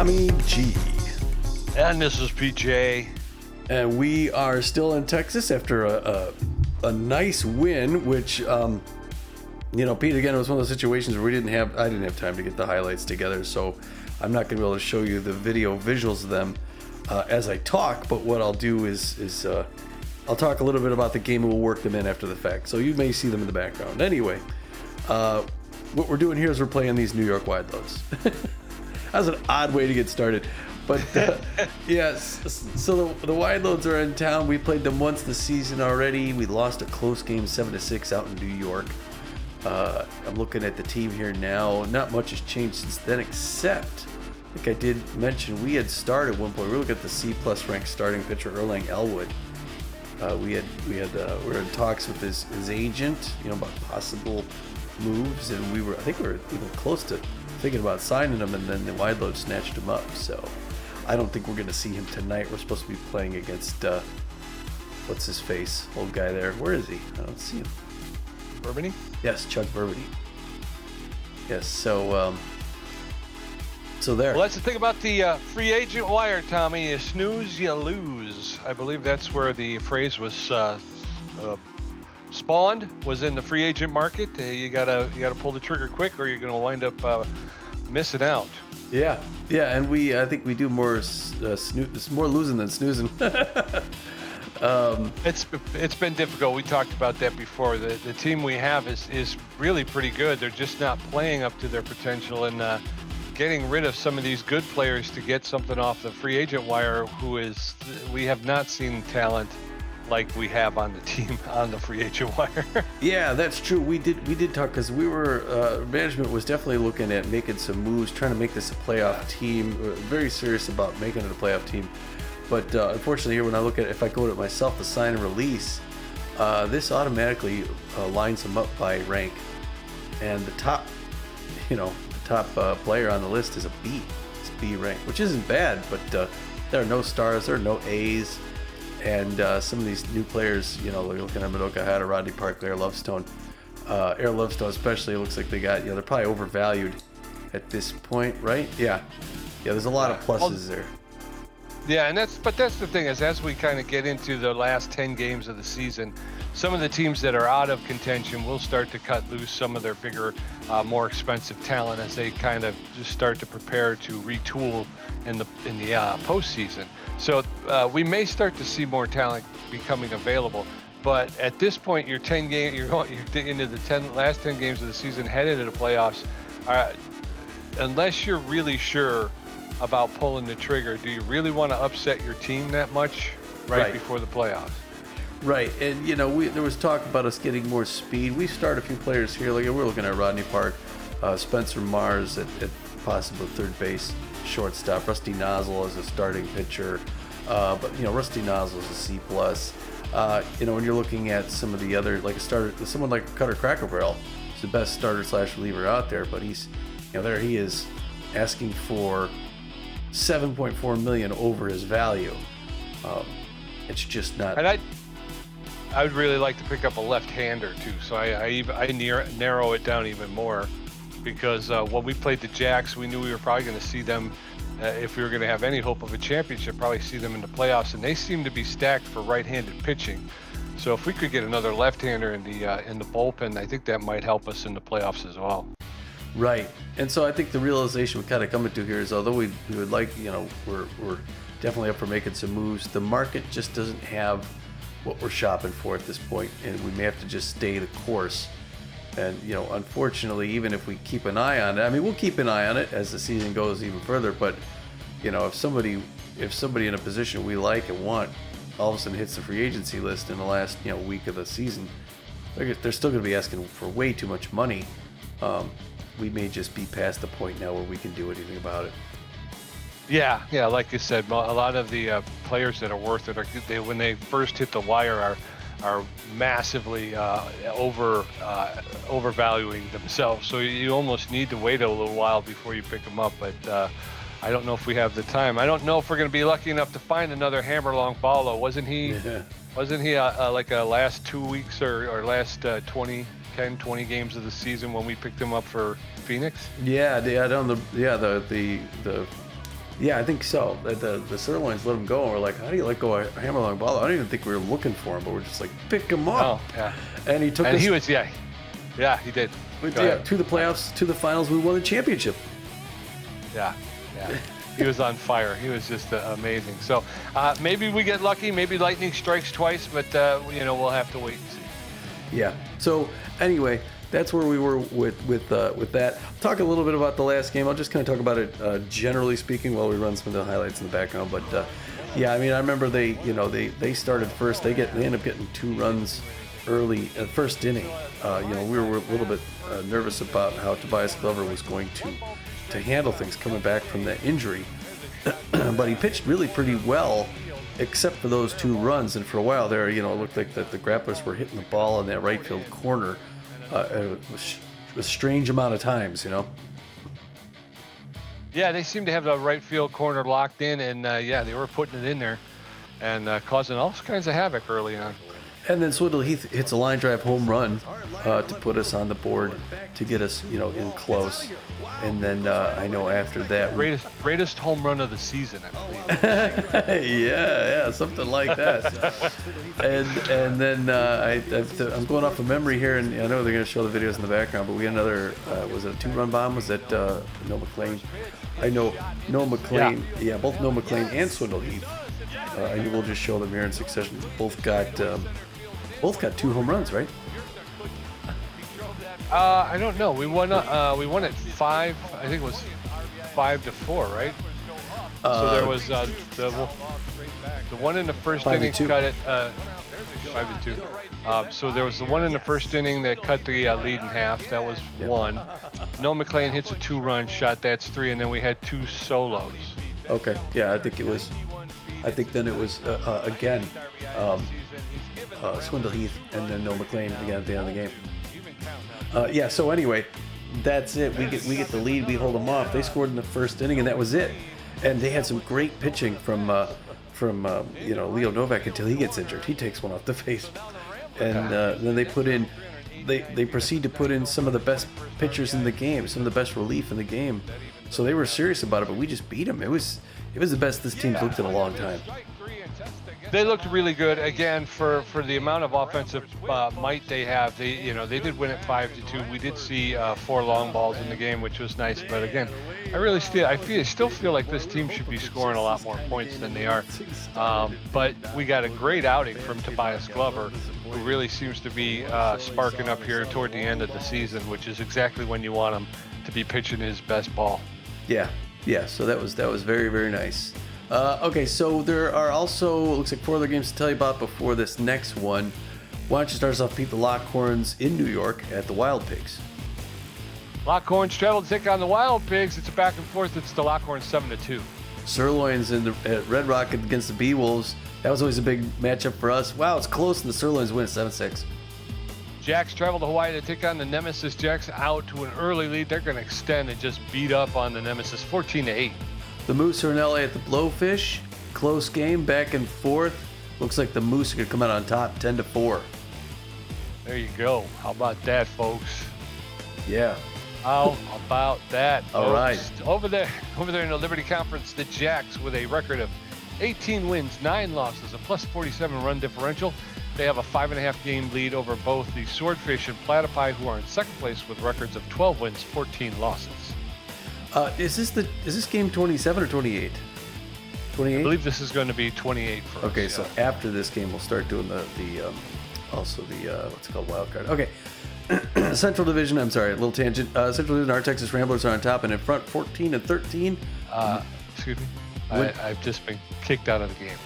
Tommy G. And this is PJ. And we are still in Texas after a nice win, which, Pete, again, it was one of those situations where I didn't have time to get the highlights together, so I'm not going to be able to show you the video visuals of them as I talk, but what I'll do is I'll talk a little bit about the game and we'll work them in after the fact. So you may see them in the background. Anyway, what we're doing here is we're playing these New York wide loads. That was an odd way to get started. But yes, so the wide loads are in town. We played them once this season already. We lost a close game 7-6 out in New York. I'm looking at the team here now. Not much has changed since then, except I think I did mention we had started at one point. We were looking at the C+ ranked starting pitcher Erlang Elwood. We were in talks with his agent, about possible moves, and I think we were even close to thinking about signing him, and then the wide load snatched him up. So I don't think we're going to see him tonight. We're supposed to be playing against what's his face, old guy there. Where is he? I don't see him. Burbany? Yes, Chuck Burbany. Yes. So there. Well, that's the thing about the free agent wire, Tommy. You snooze, you lose. I believe that's where the phrase was spawned. Was in the free agent market. You gotta pull the trigger quick, or you're gonna wind up missing out. Yeah, and I think we do more more losing than snoozing. It's been difficult. We talked about that before. The team we have is really pretty good. They're just not playing up to their potential, and getting rid of some of these good players to get something off the free agent wire. We have not seen talent like we have on the team on the free agent wire. Yeah, that's true. We did talk because we were management was definitely looking at making some moves, trying to make this a playoff team. Very serious about making it a playoff team. But unfortunately, here when I look at it, if I go to it myself, the sign and release, this automatically lines them up by rank, and the top player on the list is a B. It's B rank, which isn't bad, but there are no stars, there are no A's. And some of these new players, looking at Madoka Hata, Rodney Park, Air Lovestone especially, it looks like they got, they're probably overvalued at this point, right? Yeah, there's a lot of pluses there. Yeah, but that's the thing is, as we kind of get into the last 10 games of the season, some of the teams that are out of contention will start to cut loose some of their bigger, more expensive talent as they kind of just start to prepare to retool in the postseason. So we may start to see more talent becoming available, but at this point, you're into the last 10 games of the season, headed to the playoffs. Unless you're really sure about pulling the trigger, do you really want to upset your team that much right before the playoffs? Right, and there was talk about us getting more speed. We start a few players here, like we're looking at Rodney Park, Spencer Mars at possible third base, shortstop, Rusty Nozzle as a starting pitcher, but Rusty Nozzle is a C+. When you're looking at some of the other, like someone like Cutter Cracker Barrel, he's the best starter / reliever out there, but he's, there he is asking for $7.4 million over his value. It's just not. And I would really like to pick up a left-hander too, so I narrow it down even more, because when we played the Jacks, we knew we were probably going to see them, if we were going to have any hope of a championship, probably see them in the playoffs, and they seem to be stacked for right-handed pitching. So if we could get another left-hander in the bullpen, I think that might help us in the playoffs as well. Right, and so I think the realization we're kind of coming to here is, although we would like, we're definitely up for making some moves, the market just doesn't have what we're shopping for at this point, and we may have to just stay the course. And unfortunately, even if we keep an eye on it, we'll keep an eye on it as the season goes even further, but if somebody in a position we like and want all of a sudden hits the free agency list in the last week of the season, they're still going to be asking for way too much money. We may just be past the point now where we can do anything about it. Yeah, like you said, a lot of the players that are worth it when they first hit the wire are massively overvaluing themselves. So you almost need to wait a little while before you pick them up. But I don't know if we have the time. I don't know if we're going to be lucky enough to find another Hammerlong Ballo. Wasn't he? Yeah. Wasn't he like a last 2 weeks or last 20 games of the season when we picked him up for Phoenix? Yeah, the Yeah, I think so. The Sirloins let him go, and we're like, how do you let go a hammer long ball? I don't even think we were looking for him, but we're just like, pick him up. Oh, yeah. And he took and us. he was, yeah, he did. To the playoffs, to the finals. We won the championship. Yeah. He was on fire. He was just amazing. So maybe we get lucky. Maybe lightning strikes twice, but we'll have to wait and see. Yeah. So anyway, that's where we were with that. Talk a little bit about the last game. I'll just kind of talk about it generally speaking while we run some of the highlights in the background. But yeah, I mean, I remember they started first. They end up getting 2 runs early first inning. We were a little bit nervous about how Tobias Glover was going to handle things coming back from that injury, but he pitched really pretty well, except for those 2 runs. And for a while there, it looked like that the Grapplers were hitting the ball in that right field corner. A strange amount of times, Yeah, they seem to have the right field corner locked in, and they were putting it in there and causing all kinds of havoc early on. And then Swindle Heath hits a line drive home run to put us on the board, to get us, in close. And then I know after that, greatest home run of the season, I believe. yeah, something like that. and then I'm going off of memory here, and I know they're going to show the videos in the background, but we had another. Was it a 2-run bomb? Was that Noah McLean? I know Noah McLean. Yeah, both Noah McLean and Swindle Heath. And we'll just show them here in succession. Both got 2 home runs, right? I don't know. We won at 5. I think it was 5-4, right? So there was the one in the first inning cut it 5-2. So there was the one in the first inning that cut the lead in half. That was 1. Noah McLean hits a 2-run shot. That's 3, and then we had 2 solos. Okay. Yeah, I think then it was again Swindle Heath and then Noah McLean again at the end of the game. So anyway, that's it. We get the lead. We hold them off. They scored in the first inning, and that was it. And they had some great pitching from Leo Novak until he gets injured. He takes one off the face, and then they put in. They proceed to put in some of the best pitchers in the game, some of the best relief in the game. So they were serious about it, but we just beat them. It was the best this team's looked in a long time. They looked really good again for the amount of offensive might they have. They did win it 5-2. We did see 4 long balls in the game, which was nice. But again, I still feel like this team should be scoring a lot more points than they are. But we got a great outing from Tobias Glover, who really seems to be sparking up here toward the end of the season, which is exactly when you want him to be pitching his best ball. Yeah. So that was very, very nice. Okay, so there are also, looks like 4 other games to tell you about before this next one. Why don't you start us off, Pete? The Lockhorns in New York at the Wild Pigs. Lockhorns travel to take on the Wild Pigs. It's a back and forth. It's the Lockhorns 7-2. Sirloins at Red Rock against the Bee-Wolves. That was always a big matchup for us. Wow, it's close, and the Sirloins win 7-6. Jacks travel to Hawaii to take on the Nemesis. Jacks out to an early lead. They're going to extend and just beat up on the Nemesis 14-8. The Moose are in LA at the Blowfish. Close game, back and forth. Looks like the Moose are going to come out on top 10-4. There you go. How about that, folks? Yeah. How about that, folks? All right. Over there in the Liberty Conference, the Jacks with a record of 18 wins, 9 losses, a +47 run differential. They have a 5.5 game lead over both the Swordfish and Platypi, who are in second place with records of 12 wins, 14 losses. Is this game 27 or 28? 28? I believe this is going to be 28 for us. Okay, so after this game, we'll start doing the what's it called, wild card. Okay, Central Division. I'm sorry, a little tangent. Central Division, our Texas Ramblers are on top and in front, 14-13. Excuse me. I've just been kicked out of the game.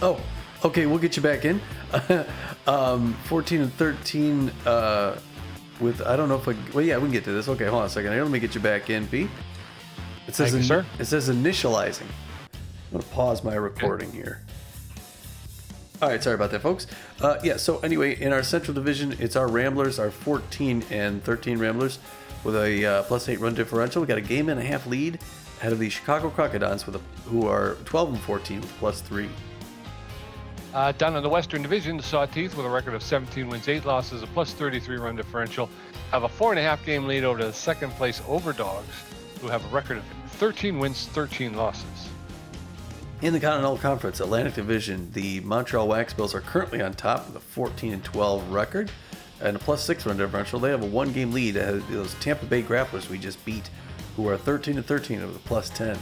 Oh, okay, we'll get you back in. 14-13. With, I don't know if we can get to this. Okay, hold on a second here. Let me get you back in, Pete. It says Thank you, sir. It says initializing. I'm going to pause my recording here. All right, sorry about that, folks. So anyway, in our Central Division, it's our Ramblers, our 14-13 Ramblers, with a +8 run differential. We got a 1.5 lead ahead of the Chicago Crocodons, who are 12-14 with +3. Down in the Western Division, the Sawteeth, with a record of 17 wins, 8 losses, a +33 run differential, have a 4.5 game lead over the second place Overdogs, who have a record of 13 wins, 13 losses. In the Continental Conference Atlantic Division, the Montreal Wax Bills are currently on top with a 14-12 record and a +6 run differential. They have a 1-game lead ahead of those Tampa Bay Grapplers we just beat, who are 13-13 with a +10.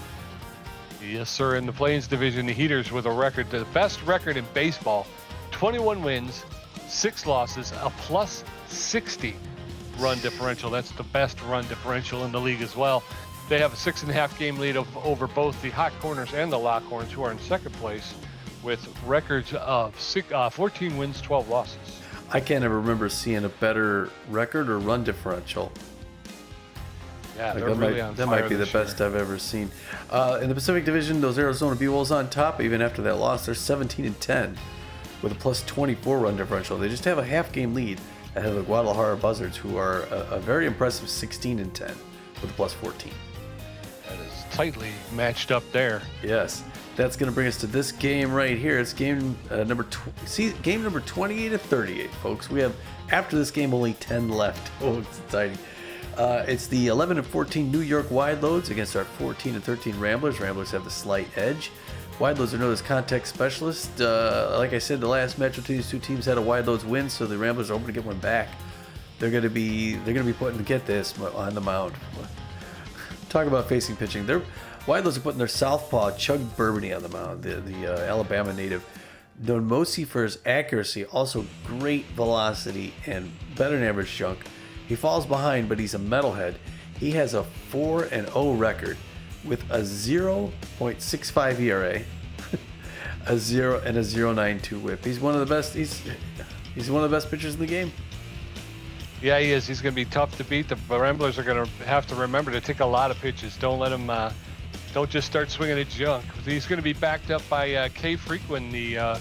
Yes, sir. In the Plains Division, the Heaters with a record, the best record in baseball, 21 wins, 6 losses, a +60 run differential. That's the best run differential in the league as well. They have a 6.5 game lead over both the Hot Corners and the Lockhorns, who are in second place with records of 14 wins, 12 losses. I can't ever remember seeing a better record or run differential. Yeah, they're really on fire. That might be the best I've ever seen. In the Pacific Division, those Arizona B-Wolves on top. Even after that loss, they're 17-10 with a +24 run differential. They just have a half-game lead ahead of the Guadalajara Buzzards, who are a very impressive 16-10 with a +14. That is tightly matched up there. Yes. That's going to bring us to this game right here. It's game number 28 of 38, folks. We have, after this game, only 10 left. Oh, it's exciting. It's the 11-14 New York Wide Loads against our 14-13 Ramblers. Ramblers have the slight edge. Wide Loads are known as contact specialists. Like I said, the last match between these two teams had a Wide Loads win, so the Ramblers are hoping to get one back. They're going to be putting, get this, on the mound. Talk about facing pitching. Wide Loads are putting their southpaw Chug Bourbony on the mound, the Alabama native. Known mostly for his accuracy, also great velocity and better than average junk. He falls behind, but he's a metalhead. He has a 4-0 record with a 0.65 ERA, a 0.92 WHIP. He's one of the best. He's one of the best pitchers in the game. Yeah, he is. He's going to be tough to beat. The Ramblers are going to have to remember to take a lot of pitches. Don't let him. Don't just start swinging at junk. He's going to be backed up by Kay Frequin, the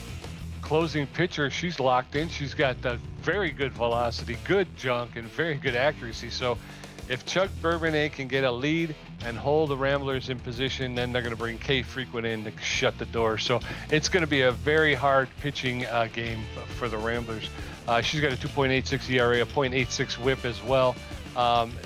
closing pitcher. She's locked in. She's got very good velocity, good junk, and very good accuracy. So if Chuck Bourbonnais can get a lead and hold the Ramblers in position, then they're going to bring Kay Frequin in to shut the door. So it's going to be a very hard pitching game for the Ramblers. She's got a 2.86 ERA, a 0.86 WHIP as well.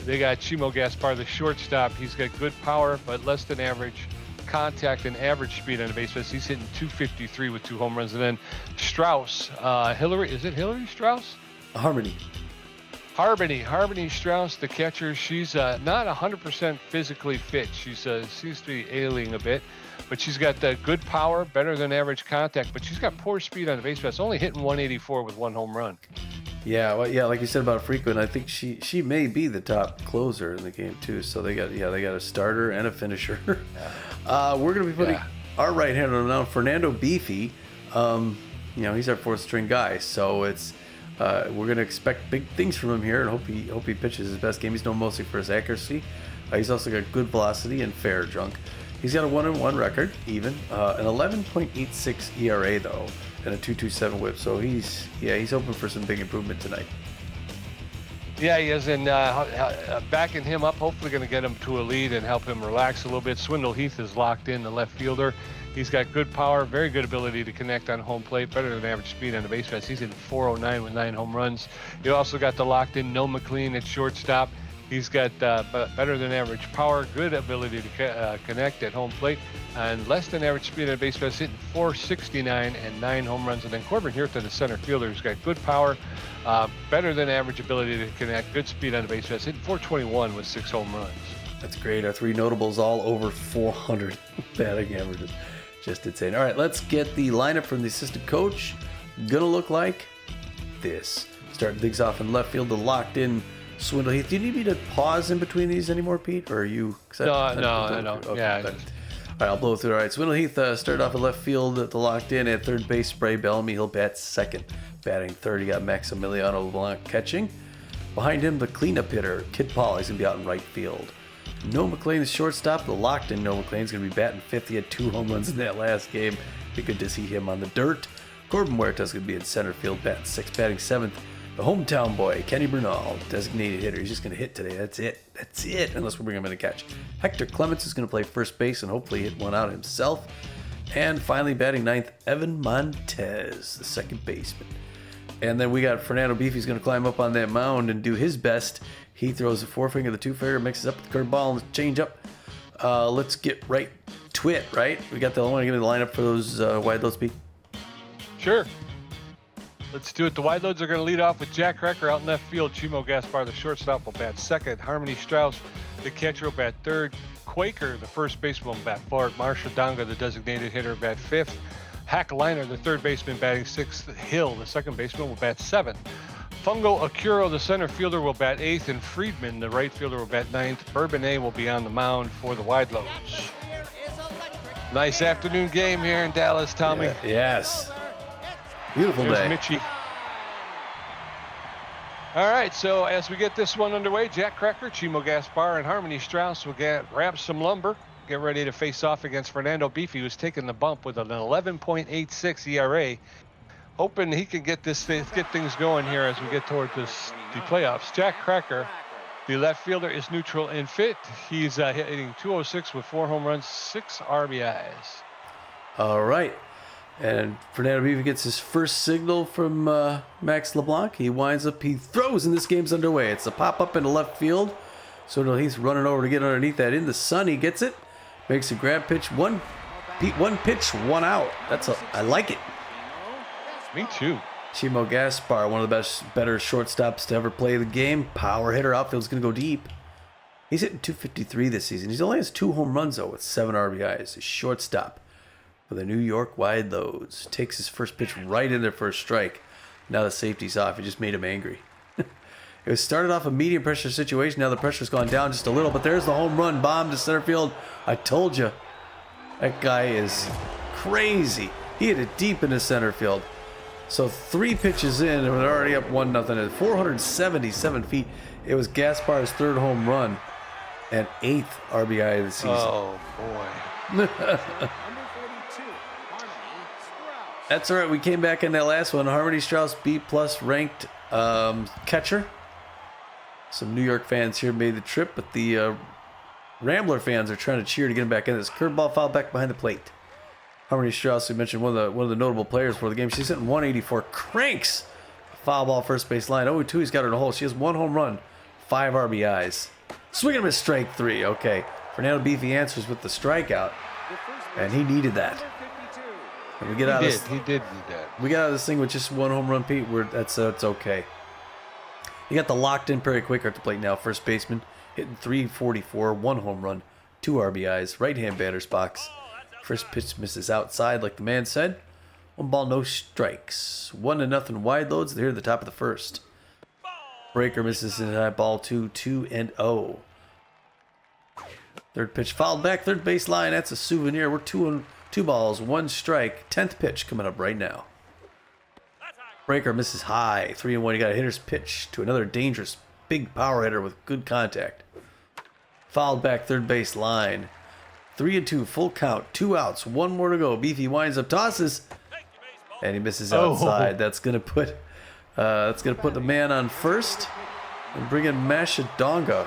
They got Chimo Gaspar, the shortstop. He's got good power, but less than average contact and average speed on the base. He's hitting 253 with 2 home runs. And then Strauss, Hillary Strauss? Harmony Strauss, the catcher. She's not 100% physically fit. She seems to be ailing a bit, but she's got good power, better than average contact, but she's got poor speed on the base pass. Only hitting 184 with 1 home run. Yeah, well, yeah, like you said about Frequin, I think she may be the top closer in the game too. So they got a starter and a finisher. We're gonna be putting our right-hander on now, Fernando Beefy. He's our 4th string guy, so it's we're gonna expect big things from him here, and hope he pitches his best game. He's known mostly for his accuracy. He's also got good velocity and fair junk. He's got a 1-1 record, even an 11.86 ERA though, and a 2.27 WHIP. So he's hoping for some big improvement tonight. Yeah, he is, and backing him up, hopefully going to get him to a lead and help him relax a little bit. Swindle Heath is locked in, the left fielder. He's got good power, very good ability to connect on home plate, better than average speed on the base pass. He's in 409 with 9 home runs. You also got the locked in Noah McLean at shortstop. He's got better than average power, good ability to connect at home plate, and less than average speed on the base pass, hitting 469 and 9 home runs. And then Corbin Hirta, the center fielder, who's got good power, better than average ability to connect, good speed on the base pass, hitting 421 with 6 home runs. That's great. Our 3 notables all over 400 batting averages. Just insane. All right, let's get the lineup from the assistant coach. Gonna look like this. Starting things off in left field, the locked in Swindle Heath. Do you need me to pause in between these anymore, Pete? Or are you? No, I don't. Okay, yeah. All right, I'll blow through. All right, Swindle Heath started off at left field at the locked in. At third base, Spray Bellamy. He'll bat second. Batting third, he got Maximiliano LeBlanc catching. Behind him, the cleanup hitter, Kid Paul. He's going to be out in right field. Noah McLean is shortstop. The locked in Noah McLean's going to be batting fifth. He had 2 home runs in that last game. Be good to see him on the dirt. Corbin Huerta's going to be in center field, batting sixth, batting seventh. The hometown boy, Kenny Bernal, designated hitter. He's just going to hit today. That's it, unless we bring him in a catch. Hector Clements is going to play first base and hopefully hit one out himself. And finally, batting ninth, Evan Montez, the second baseman. And then we got Fernando Beefy's going to climb up on that mound and do his best. He throws a forefinger, the two-finger, mixes up with the curveball and the changeup. Let's get right to it, right? We got the only give me the lineup for those wide loads, Pete. Sure. Let's do it. The wide loads are going to lead off with Jack Krecker out in left field. Chimo Gaspar, the shortstop, will bat second. Harmony Strauss, the catcher, will bat third. Quaker, the first baseman, will bat fourth. Marsha Donga, the designated hitter, will bat fifth. Hack Liner, the third baseman, batting sixth. Hill, the second baseman, will bat seventh. Fungo Akuro, the center fielder, will bat eighth. And Friedman, the right fielder, will bat ninth. Bourbonnais will be on the mound for the wide loads. Nice afternoon game here in Dallas, Tommy. Yes. Beautiful There's day. Mitchie. All right, so as we get this one underway, Jack Krecker, Chimo Gaspar, and Harmony Strauss will grab some lumber, get ready to face off against Fernando Beefy, who's taking the bump with an 11.86 ERA. Hoping he can get things going here as we get toward the playoffs. Jack Krecker, the left fielder, is neutral and fit. He's hitting .206 with 4 home runs, 6 RBIs. All right. And Fernando Beefy gets his first signal from Max LeBlanc. He throws, and this game's underway. It's a pop-up into left field. So he's running over to get underneath that. In the sun, he gets it. Makes a grab pitch. One pitch, one out. I like it. Me too. Chimo Gaspar, one of the better shortstops to ever play the game. Power hitter. Outfield's going to go deep. He's hitting .253 this season. He only has 2 home runs, though, with 7 RBIs. His shortstop for the New York wide loads. Takes his first pitch right in there for a strike. Now the safety's off. He just made him angry. It was started off a medium pressure situation. Now the pressure's gone down just a little, but there's the home run bomb to center field. I told you. That guy is crazy. He hit it deep into center field. So 3 pitches in, and we're already up 1-0 at 477 feet. It was Gaspar's 3rd home run and 8th RBI of the season. Oh, boy. That's all right. We came back in that last one. Harmony Strauss, B-plus ranked catcher. Some New York fans here made the trip, but the Rambler fans are trying to cheer to get him back in. This curveball foul back behind the plate. Harmony Strauss, we mentioned one of the notable players for the game. She's hitting 184, cranks a foul ball first base line. 0-2, he's got her in a hole. She has 1 home run, 5 RBIs. Swing and a miss, strike 3. Okay, Fernando Beefy answers with the strikeout, and he needed that. And we get out. He did need that. We got out of this thing with just 1 home run, Pete. It's okay. You got the locked-in Perry Quaker at the plate now. First baseman hitting .344, 1 home run, 2 RBIs. Right-hand batter's box. First pitch misses outside, like the man said. 1 ball, no strikes. 1-0 wide loads. They're at the top of the first. Breaker misses in high ball 2-2-0. Third pitch fouled back, third base line. That's a souvenir. We're 2 balls, 1 strike. 10th pitch coming up right now. Breaker misses high. 3-1. You got a hitter's pitch to another dangerous big power hitter with good contact. Fouled back, third base line. 3-2, full count, 2 outs, 1 more to go. Beefy winds up, tosses, and he misses outside. That's gonna put the man on first and bring in Masha Donga.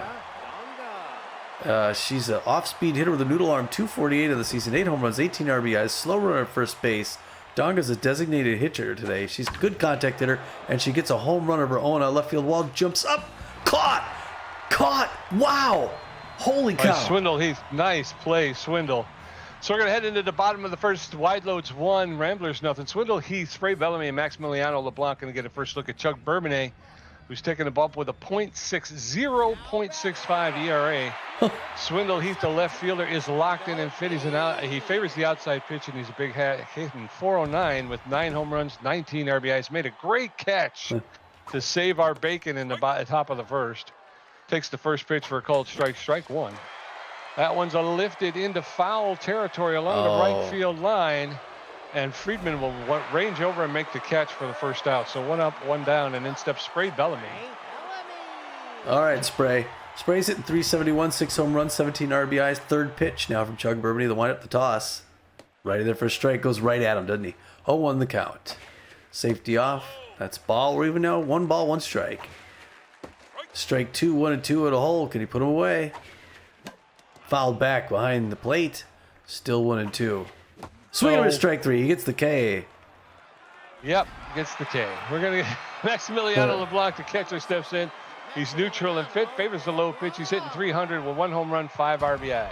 She's an off-speed hitter with a noodle arm, 248 of the season, 8 home runs, 18 RBIs, slow runner at first base. Donga's a designated hitter today. She's a good contact hitter, and she gets a home run of her own on left field wall, jumps up, caught, wow! Holy cow. Swindle, nice play, Swindle. So we're going to head into the bottom of the first. Wide loads 1, Ramblers nothing. Swindle, Heath, Spray Bellamy, and Maximiliano LeBlanc going to get a first look at Chuck Bourbonnais, who's taking a bump with a .65 ERA. Swindle, Heath, the left fielder, is locked in and fit. He favors the outside pitch, and he's a big hitting .409 with 9 home runs, 19 RBIs. Made a great catch to save our bacon in the top of the first. Takes the first pitch for a called strike 1. That one's lifted into foul territory along the right field line, and Friedman will range over and make the catch for the first out. So 1 up, 1 down, and in steps Spray Bellamy. All right, Spray. Spray's hitting .371, 6 home runs, 17 RBIs. Third pitch now from Chuck Bourbonnais. The wind up the toss. Right in there for a strike. Goes right at him, doesn't he? 0-1 the count. Safety off. That's ball. We're even now 1 ball, 1 strike. Strike 2, 1-2 at a hole. Can he put him away? Fouled back behind the plate. Still 1-2. Swing and a strike 3. He gets the K. Yep, gets the K. We're going to get Maximiliano LeBlanc, the catcher, steps in. He's neutral and fit. Favors the low pitch. He's hitting .300 with 1 home run, 5 RBIs.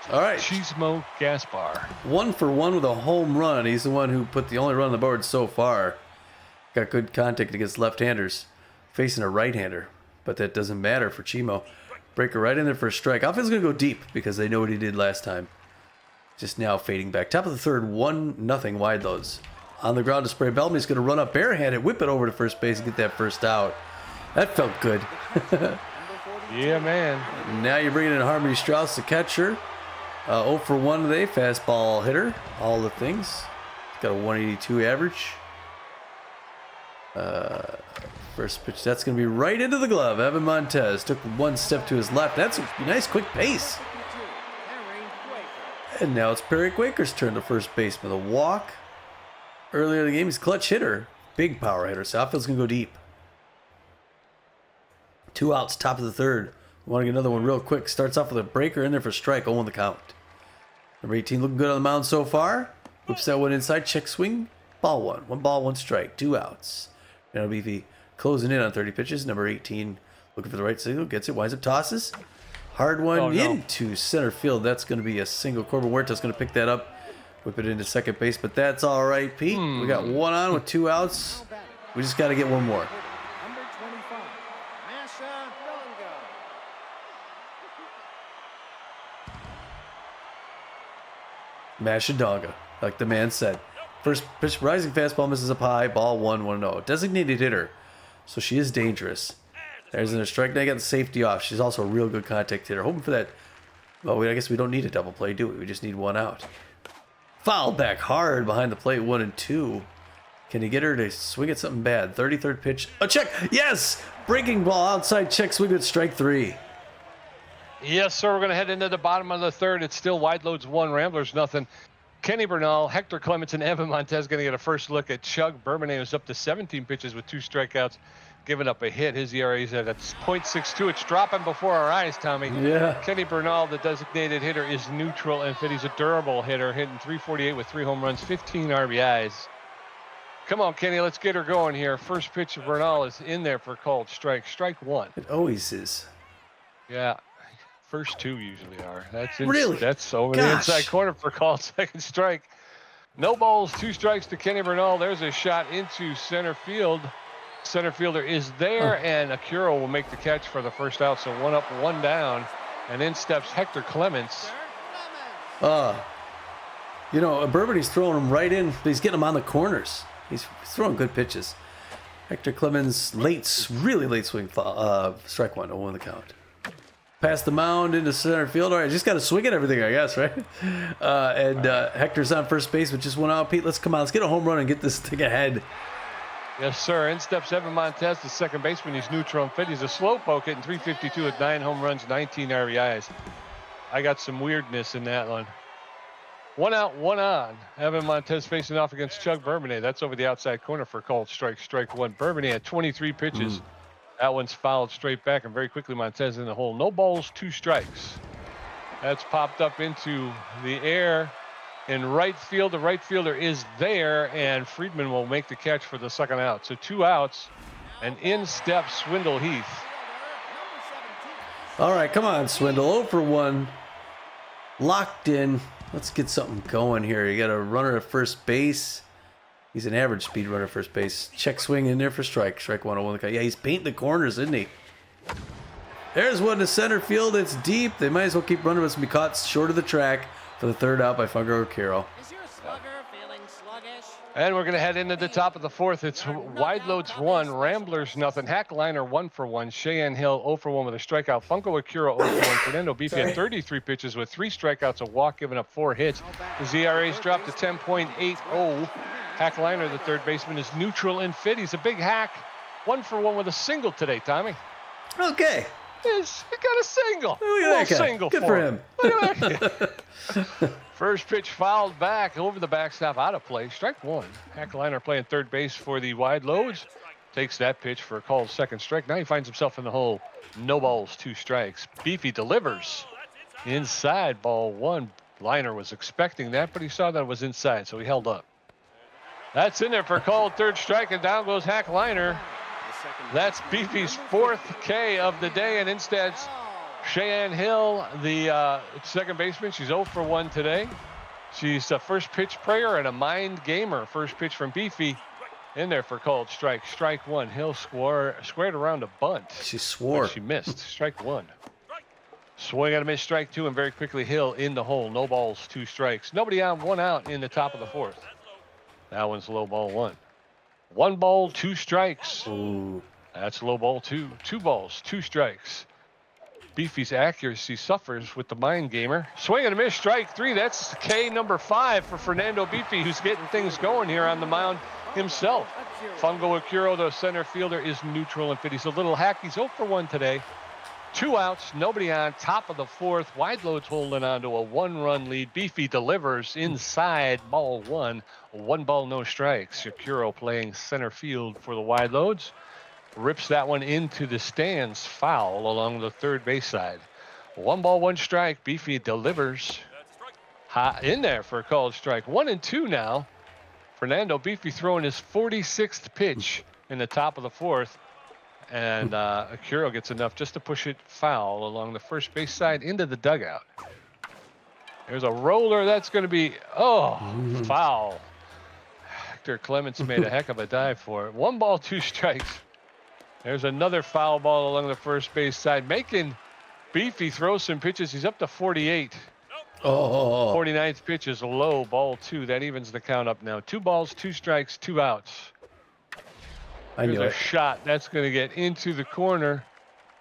All right. Chismo Gaspar. 1 for 1 with a home run. He's the one who put the only run on the board so far. Got good contact against left-handers, facing a right-hander. But that doesn't matter for Chimo. Breaker right in there for a strike. Outfield's going to go deep because they know what he did last time. Just now fading back. Top of the third, 1-0 wide loads. On the ground to spray. Bellamy's going to run up barehanded, whip it over to first base and get that first out. That felt good. Yeah, man. Now you're bringing in Harmony Strauss, the catcher. 0 for 1 today, fastball hitter, all the things. Got a 182 average. First pitch, that's going to be right into the glove. Evan Montez took one step to his left. That's a nice quick pace. And now it's Perry Quaker's turn to first baseman. The walk. Earlier in the game, he's a clutch hitter. Big power hitter. So outfield's going to go deep. 2 outs, top of the third. Want to get another one real quick. Starts off with a breaker in there for strike. 0 on the count. Number 18 looking good on the mound so far. Whips that one inside. Check swing. Ball 1. 1 ball, 1 strike. 2 outs. Fernando Beefy closing in on 30 pitches. Number 18 looking for the right signal. Gets it. Winds up. Tosses. Hard one into center field. That's going to be a single. Corbin Huerta's going to pick that up. Whip it into second base. But that's all right, Pete. We got 1 on with 2 outs. We just got to get 1 more. Mashadonga, like the man said. First pitch, rising fastball misses up high. Ball 1-1-0. Designated hitter, so she is dangerous. There's a strike. Now got the safety off. She's also a real good contact hitter. Hoping for that. Well, I guess we don't need a double play, do we? We just need 1 out. Fouled back hard behind the plate. 1-2. Can he get her to swing at something bad? 33rd pitch. A check. Yes. Breaking ball outside. Check swing at strike 3. Yes, sir. We're going to head into the bottom of the third. It's still wide loads 1, Ramblers nothing. Kenny Bernal, Hector Clements, and Evan Montez going to get a first look at Chug Bourbonnais, who's up to 17 pitches with 2 strikeouts, giving up a hit. His ERA is at .62. It's dropping before our eyes, Tommy. Yeah. Kenny Bernal, the designated hitter, is neutral and fit. He's a durable hitter, hitting .348 with 3 home runs, 15 RBIs. Come on, Kenny, let's get her going here. First pitch of Bernal is in there for called strike. Strike 1. It always is. Yeah. First 2 usually are. Really? That's over the inside corner for called second strike. No balls, 2 strikes to Kenny Bernal. There's a shot into center field. Center fielder is there, and Akira will make the catch for the first out. So 1 up, 1 down, and in steps Hector Clements. Bourbonnais throwing him right in. He's getting him on the corners. He's throwing good pitches. Hector Clemens, really late swing. Strike 1, 0 on the count. Past the mound into center field. All right, just got to swing at everything, I guess, right? Hector's on first base with just 1 out. Pete, let's get a home run and get this thing ahead. Yes, sir. In steps Evan Montez, the second baseman. He's neutral and fit. He's a slowpoke hitting .352 with 9 home runs, 19 RBIs. I got some weirdness in that one. 1 out, 1 on. Evan Montez facing off against Chug Bourbonnais. That's over the outside corner for called strike. Strike 1. Bourbonnais had 23 pitches. That one's fouled straight back, and very quickly Montez in the hole. No balls, 2 strikes. That's popped up into the air in right field. The right fielder is there, and Friedman will make the catch for the second out. So 2 outs, and in steps Swindle Heath. All right, come on, Swindle. 0 for 1. Locked in. Let's get something going here. You got a runner at first base. He's an average speed runner at first base. Check swing in there for strike. Strike 1 on the count. Yeah, he's painting the corners, isn't he? There's one to center field. It's deep. They might as well keep running, but it's going to be caught short of the track for the third out by Fungo Carroll. Is your slugger feeling sluggish? And we're going to head into the top of the fourth. It's wide loads 1, Ramblers nothing. Hackliner 1 for 1. Cheyenne Hill 0 for 1 with a strikeout. Funko Akira 0 for 1. Fernando Beefy had 33 pitches with 3 strikeouts, a walk, giving up 4 hits. His ERA's dropped to 10.80. Hackliner, the third baseman, is neutral and fit. He's a big hack. 1 for 1 with a single today, Tommy. Okay. He got a single. Look at that guy. Single. Good for him. Look at that. First pitch fouled back over the backstop, out of play. Strike 1. Hackliner playing third base for the wide loads. Takes that pitch for a called second strike. Now he finds himself in the hole. No balls, 2 strikes. Beefy delivers inside, ball 1. Liner was expecting that, but he saw that it was inside, so he held up. That's in there for a called third strike, and down goes Hackliner. That's Beefy's 4th K of the day, and instead Cheyenne Hill, the second baseman, she's 0 for 1 today. She's a first pitch prayer and a mind gamer. First pitch from Beefy in there for called strike. Strike one. Hill squared around a bunt. She swore. But she missed. Strike one. Swing and a miss. Strike two. And very quickly Hill in the hole. No balls, 2 strikes. Nobody on, 1 out in the top of the 4th. That one's low ball 1. 1 ball, 2 strikes. Ooh. That's low ball 2. 2 balls, 2 strikes. Beefy's accuracy suffers with the mind gamer. Swing and a miss, strike 3. That's K number 5 for Fernando Beefy, who's getting things going here on the mound himself. Fungo Akuro, the center fielder, is neutral and fit. He's a little hack. He's 0 for 1 today. 2 outs, nobody on, top of the 4th. Wide load's holding on to a 1-run lead. Beefy delivers inside, ball 1. 1 ball, no strikes. Akuro playing center field for the wide loads. Rips that one into the stands, foul along the third base side. 1 ball, 1 strike. Beefy delivers. Hot in there for a called strike. 1-2 now. Fernando Beefy throwing his 46th pitch in the top of the 4th. And Akuro gets enough just to push it foul along the first base side into the dugout. There's a roller that's going to be, foul. Hector Clements made a heck of a dive for it. 1 ball, 2 strikes. There's another foul ball along the first base side, making Beefy throw some pitches. He's up to 48. 49th pitch is low, ball 2. That evens the count up now. 2 balls, 2 strikes, 2 outs. There's a shot that's going to get into the corner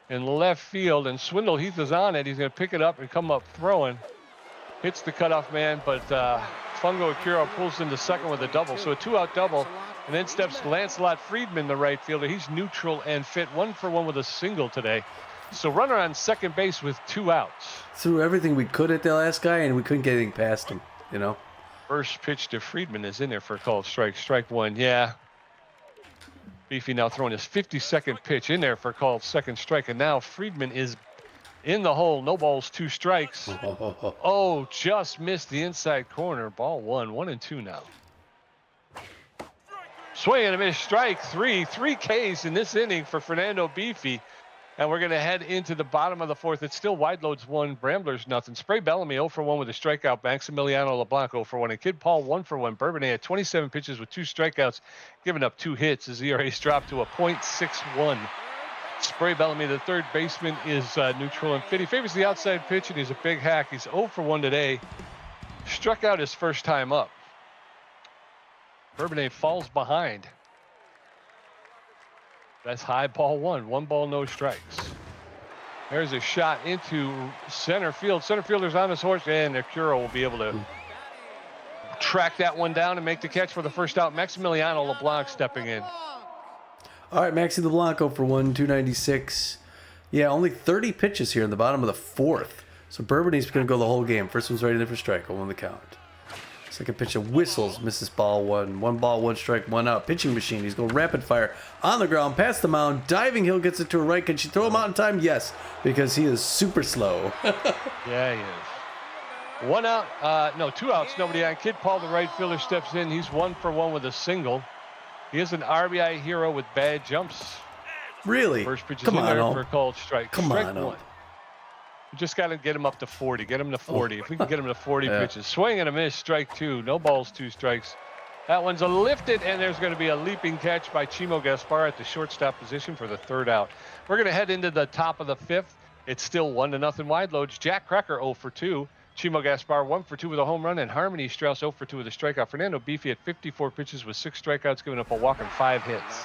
in left field, and Swindle Heath is on it. He's going to pick it up and come up throwing. Hits the cutoff man, but Fungo Akuro pulls into second with a double. So a 2-out double. And then steps Lancelot Friedman, the right fielder. He's neutral and fit, 1 for 1 with a single today. So runner on second base with 2 outs. Threw everything we could at the last guy, and we couldn't get anything past him, you know? First pitch to Friedman is in there for a called strike. Strike 1, yeah. Beefy now throwing his 52nd pitch in there for a called second strike. And now Friedman is in the hole. No balls, 2 strikes. Just missed the inside corner. Ball 1, 1-2 now. Swing and a miss, strike 3. 3 Ks in this inning for Fernando Beefy. And we're going to head into the bottom of the 4th. It's still wide loads 1, Ramblers nothing. Spray Bellamy 0 for 1 with a strikeout. Maximiliano LeBlanc 0 for 1. And Kid Paul 1 for 1. Bourbonnais had 27 pitches with 2 strikeouts, giving up 2 hits. His ERA's dropped to a .61. Spray Bellamy, the third baseman, is neutral and fit. He favors the outside pitch, and he's a big hack. He's 0 for 1 today. Struck out his first time up. Bourbonnais falls behind. That's high, ball 1. 1 ball, no strikes. There's a shot into center field. Center fielder's on his horse, and Akuro will be able to track that one down and make the catch for the first out. Maximiliano LeBlanc stepping in. All right, Maxi LeBlanc for 1, 296. Yeah, only 30 pitches here in the bottom of the 4th. So Bourbonnais going to go the whole game. First one's right in there for strike. 0 on the count. Second pitch of whistles, misses ball 1. 1 ball, 1 strike, 1 out. Pitching machine. He's going rapid fire on the ground, past the mound. Diving Hill gets it to a right. Can she throw him out in time? Yes, because he is super slow. Yeah, he is. 1 out. 2 outs. Nobody on. Kid Paul, the right fielder, steps in. He's 1 for 1 with a single. He is an RBI hero with bad jumps. Really? First pitch is in there for a called strike. Strike 1. We just got to get him up to 40. Get him to 40. If we can get him to 40 pitches. Swing and a miss. Strike 2. No balls, 2 strikes. That one's a lifted, and there's going to be a leaping catch by Chimo Gaspar at the shortstop position for the 3rd out. We're going to head into the top of the 5th. It's still 1-0 wide loads. Jack Cracker 0 for 2. Chimo Gaspar 1 for 2 with a home run, and Harmony Strauss 0 for 2 with a strikeout. Fernando Beefy at 54 pitches with 6 strikeouts, giving up a walk and 5 hits.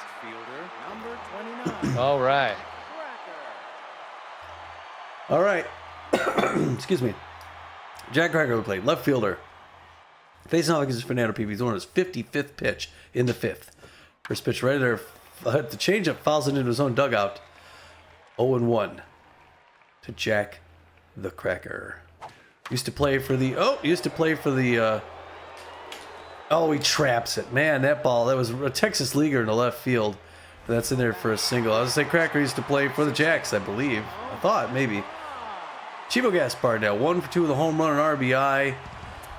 All right. All right. Excuse me. Jack Cracker played left fielder. Facing off against Fernando Beefy. He's on his 55th pitch in the 5th. First pitch right there. The changeup fouls it into his own dugout. 0-1 to Jack the Cracker. Used to play for the. He traps it. Man, that ball. That was a Texas leaguer in the left field. That's in there for a single. I was going to say Cracker used to play for the Jacks, I believe. I thought, maybe. Chimo Gaspar now 1 for 2 with a home run and RBI.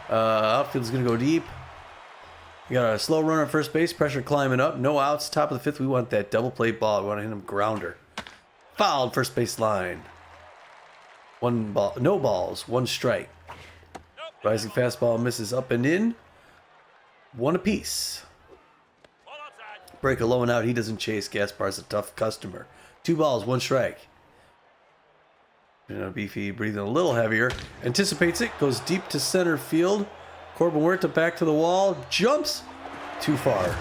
Outfield's going to go deep. We got a slow runner at first base. Pressure climbing up. No outs. Top of the 5th. We want that double play ball. We want to hit him grounder. Fouled first base line. 1 ball, no balls, 1 strike. Rising fastball misses up and in. 1 apiece. Break a low and out. He doesn't chase. Gaspar's a tough customer. 2 balls, 1 strike. Beefy breathing a little heavier. Anticipates it. Goes deep to center field. Corbin Huerta back to the wall. Jumps. Too far.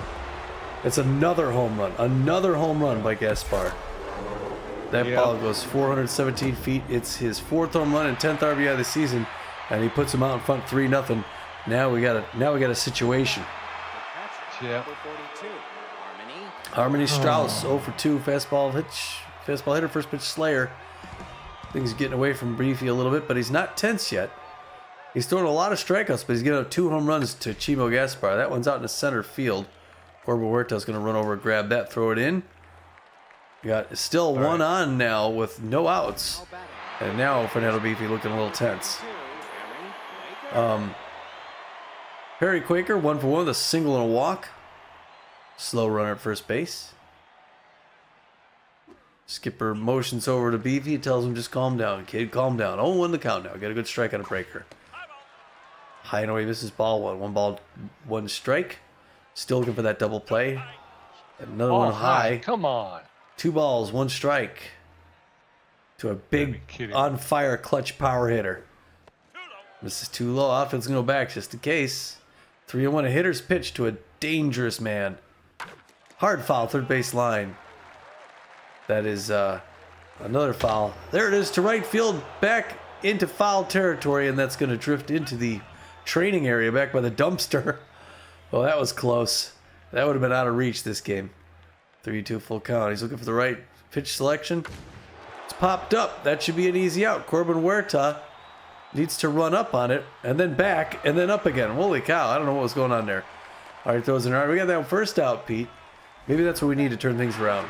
It's another home run. Another home run by Gaspar. That ball goes 417 feet. It's his 4th home run and 10th RBI of the season, and he puts him out in front 3-0. Now we got a situation. Yeah. Harmony Strauss 0 for 2. Fastball hitter, first pitch slayer. Things getting away from Beefy a little bit, but he's not tense yet. He's throwing a lot of strikeouts, but he's giving up 2 home runs to Chimo Gaspar. That one's out in the center field. Corbin Huerta's going to run over and grab that, throw it in. You got still one on now with no outs. And now Fernando Beefy looking a little tense. Perry Quaker, 1 for 1 with a single and a walk. Slow runner at first base. Skipper motions over to Beefy, tells him just calm down, kid, calm down. 0-1 the count now. Get a good strike on a breaker. High and away misses ball 1. 1 ball, 1 strike. Still looking for that double play. Another one high. Come on. 2 balls, 1 strike. To a big, on fire, clutch power hitter. This is too low. Offense gonna go back just in case. 3-1. A hitter's pitch to a dangerous man. Hard foul, third base line. That is another foul. There it is to right field, back into foul territory, and that's going to drift into the training area back by the dumpster. Well, that was close. That would have been out of reach this game. 3-2 full count. He's looking for the right pitch selection. It's popped up. That should be an easy out. Corbin Huerta needs to run up on it, and then back, and then up again. Holy cow, I don't know what was going on there. All right, throws in. All right, we got that first out, Pete. Maybe that's what we need to turn things around.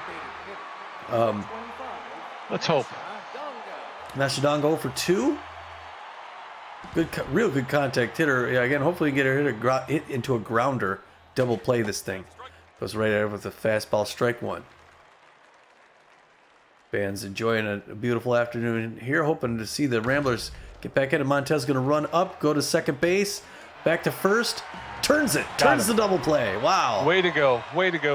Let's hope. Mastodongo for 2. Real good contact hitter. Yeah, again, hopefully get a hit into a grounder. Double play this thing. Goes right out with a fastball, strike 1. Fans enjoying a beautiful afternoon here, hoping to see the Ramblers get back in. Montez going to run up, go to second base, back to first. Turns the double play. Wow. Way to go,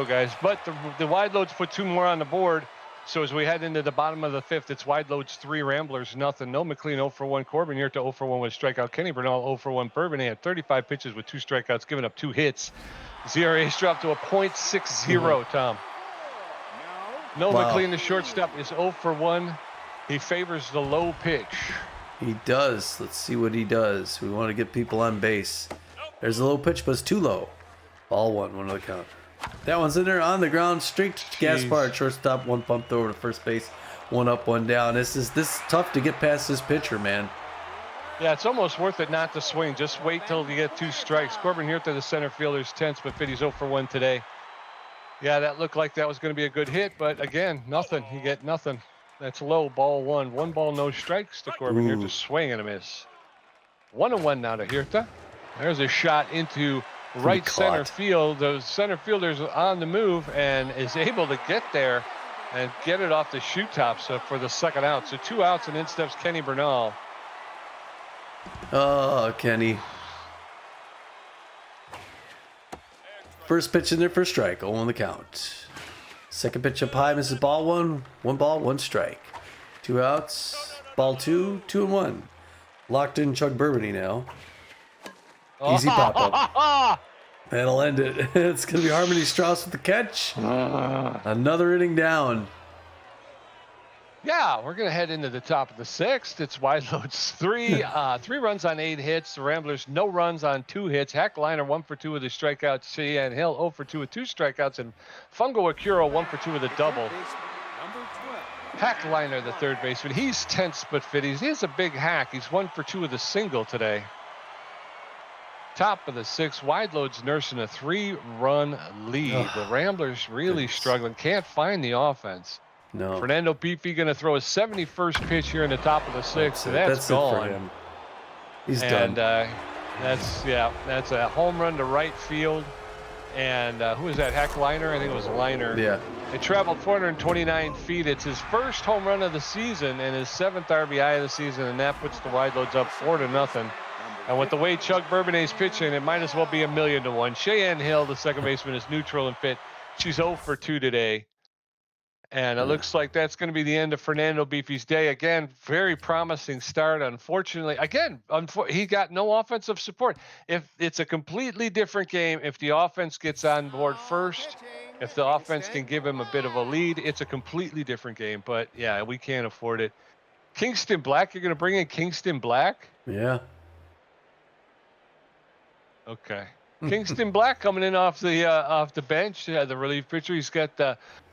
guys. But the wide loads put 2 more on the board. So as we head into the bottom of the 5th, it's wide loads 3, Ramblers nothing. No McLean 0 for 1. Corbin Huerta 0 for 1 with a strikeout. Kenny Bernal 0 for 1. Bourbon had 35 pitches with 2 strikeouts, giving up 2 hits. ZRA's dropped to a .60, Tom. No McLean, the shortstop, is 0 for 1. He favors the low pitch. He does. Let's see what he does. We want to get people on base. There's a low pitch, but it's too low. Ball 1 of the count. That one's in there on the ground. Straight to Gaspar at shortstop. 1 pumped over to first base. 1 up, 1 down. This is tough to get past this pitcher, man. Yeah, it's almost worth it not to swing. Just wait till you get 2 strikes. Corbin Huerta, the center fielder's tense, but Fitty's 0 for 1 today. Yeah, that looked like that was going to be a good hit, but again, nothing. You get nothing. That's low. Ball 1. 1 ball, no strikes to Corbin Huerta. Swing and a miss. 1-1 now to Huerta. There's a shot into right center field. The center fielder's on the move and is able to get there and get it off the shoe tops for the second out. So 2 outs, and in steps Kenny Bernal. Oh, Kenny. First pitch in there for a strike. 0 on the count. Second pitch up high, misses ball 1. 1 ball, 1 strike. 2 outs. Ball 2, 2-1. Locked in Chuck Bourbony now. Easy pop-up. That'll end it. It's going to be Harmony Strauss with the catch. Another inning down. Yeah, we're going to head into the top of the 6th. It's wide loads 3. 3 runs on 8 hits. The Ramblers, no runs on 2 hits. Hackliner 1 for 2 with a strikeout. Cian Hill 0 for 2 with 2 strikeouts. And Fungo Akuro 1 for 2 with a double. Hackliner, the third baseman. He's tense but fit. He has a big hack. He's 1 for 2 with a single today. Top of the 6th, wide loads nursing a 3-run lead. The Ramblers really struggling. Can't find the offense. No. Fernando Beefy going to throw a 71st pitch here in the top of the 6th. That's gone. It for him. He's done. done. That's a home run to right field. And who was that? Hackliner? I think it was a liner. Yeah. It traveled 429 feet. It's his first home run of the season and his 7th RBI of the season, and that puts the wide loads up 4-0. And with the way Chuck Bourbonnet's pitching, it might as well be 1,000,000-1. Cheyenne Hill, the second baseman, is neutral and fit. She's 0 for 2 today. And it looks like that's going to be the end of Fernando Beefy's day. Again, very promising start. Unfortunately, again, he got no offensive support. If it's a completely different game, if the offense gets on board first, if the offense can give him a bit of a lead, it's a completely different game. But yeah, we can't afford it. Kingston Black, you're going to bring in Kingston Black? Yeah. Okay. Kingston Black coming in off the bench, the relief pitcher. He's got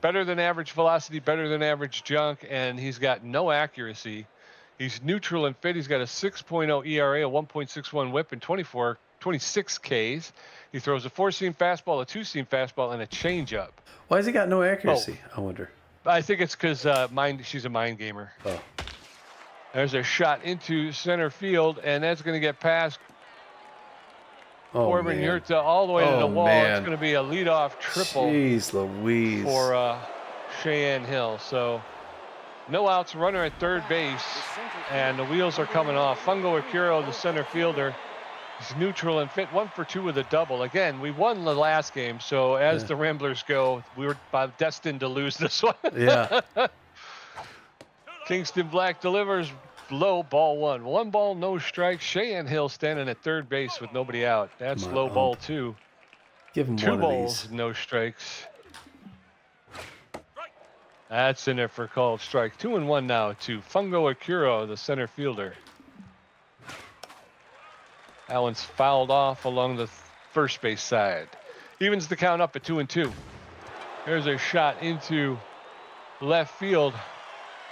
better than average velocity, better than average junk, and he's got no accuracy. He's neutral and fit. He's got a 6.0 ERA, a 1.61 WHIP, and 26 Ks. He throws a 4-seam fastball, a 2-seam fastball, and a changeup. Why has he got no accuracy? I wonder. I think it's because she's a mind gamer. Oh. There's a shot into center field, and that's going to get past Corbin Yurta all the way to the wall. Man. It's going to be a leadoff triple. Jeez Louise. For Cheyenne Hill. So no outs, runner at third base, and the wheels are coming off. Fungo Akiro, the center fielder, is neutral and fit, 1 for 2 with a double. Again, we won the last game, so as the Ramblers go, we were destined to lose this one. Yeah. Kingston Black delivers. Low, ball 1. 1 ball, no strikes. Cheyenne Hill standing at third base with nobody out. That's low, ball 2. Give him 2 one balls, of these. no strikes. That's in there for a called strike. 2-1 now to Fungo Akiro, the center fielder. That one's fouled off along the first base side. Evens the count up at 2-2. There's a shot into left field,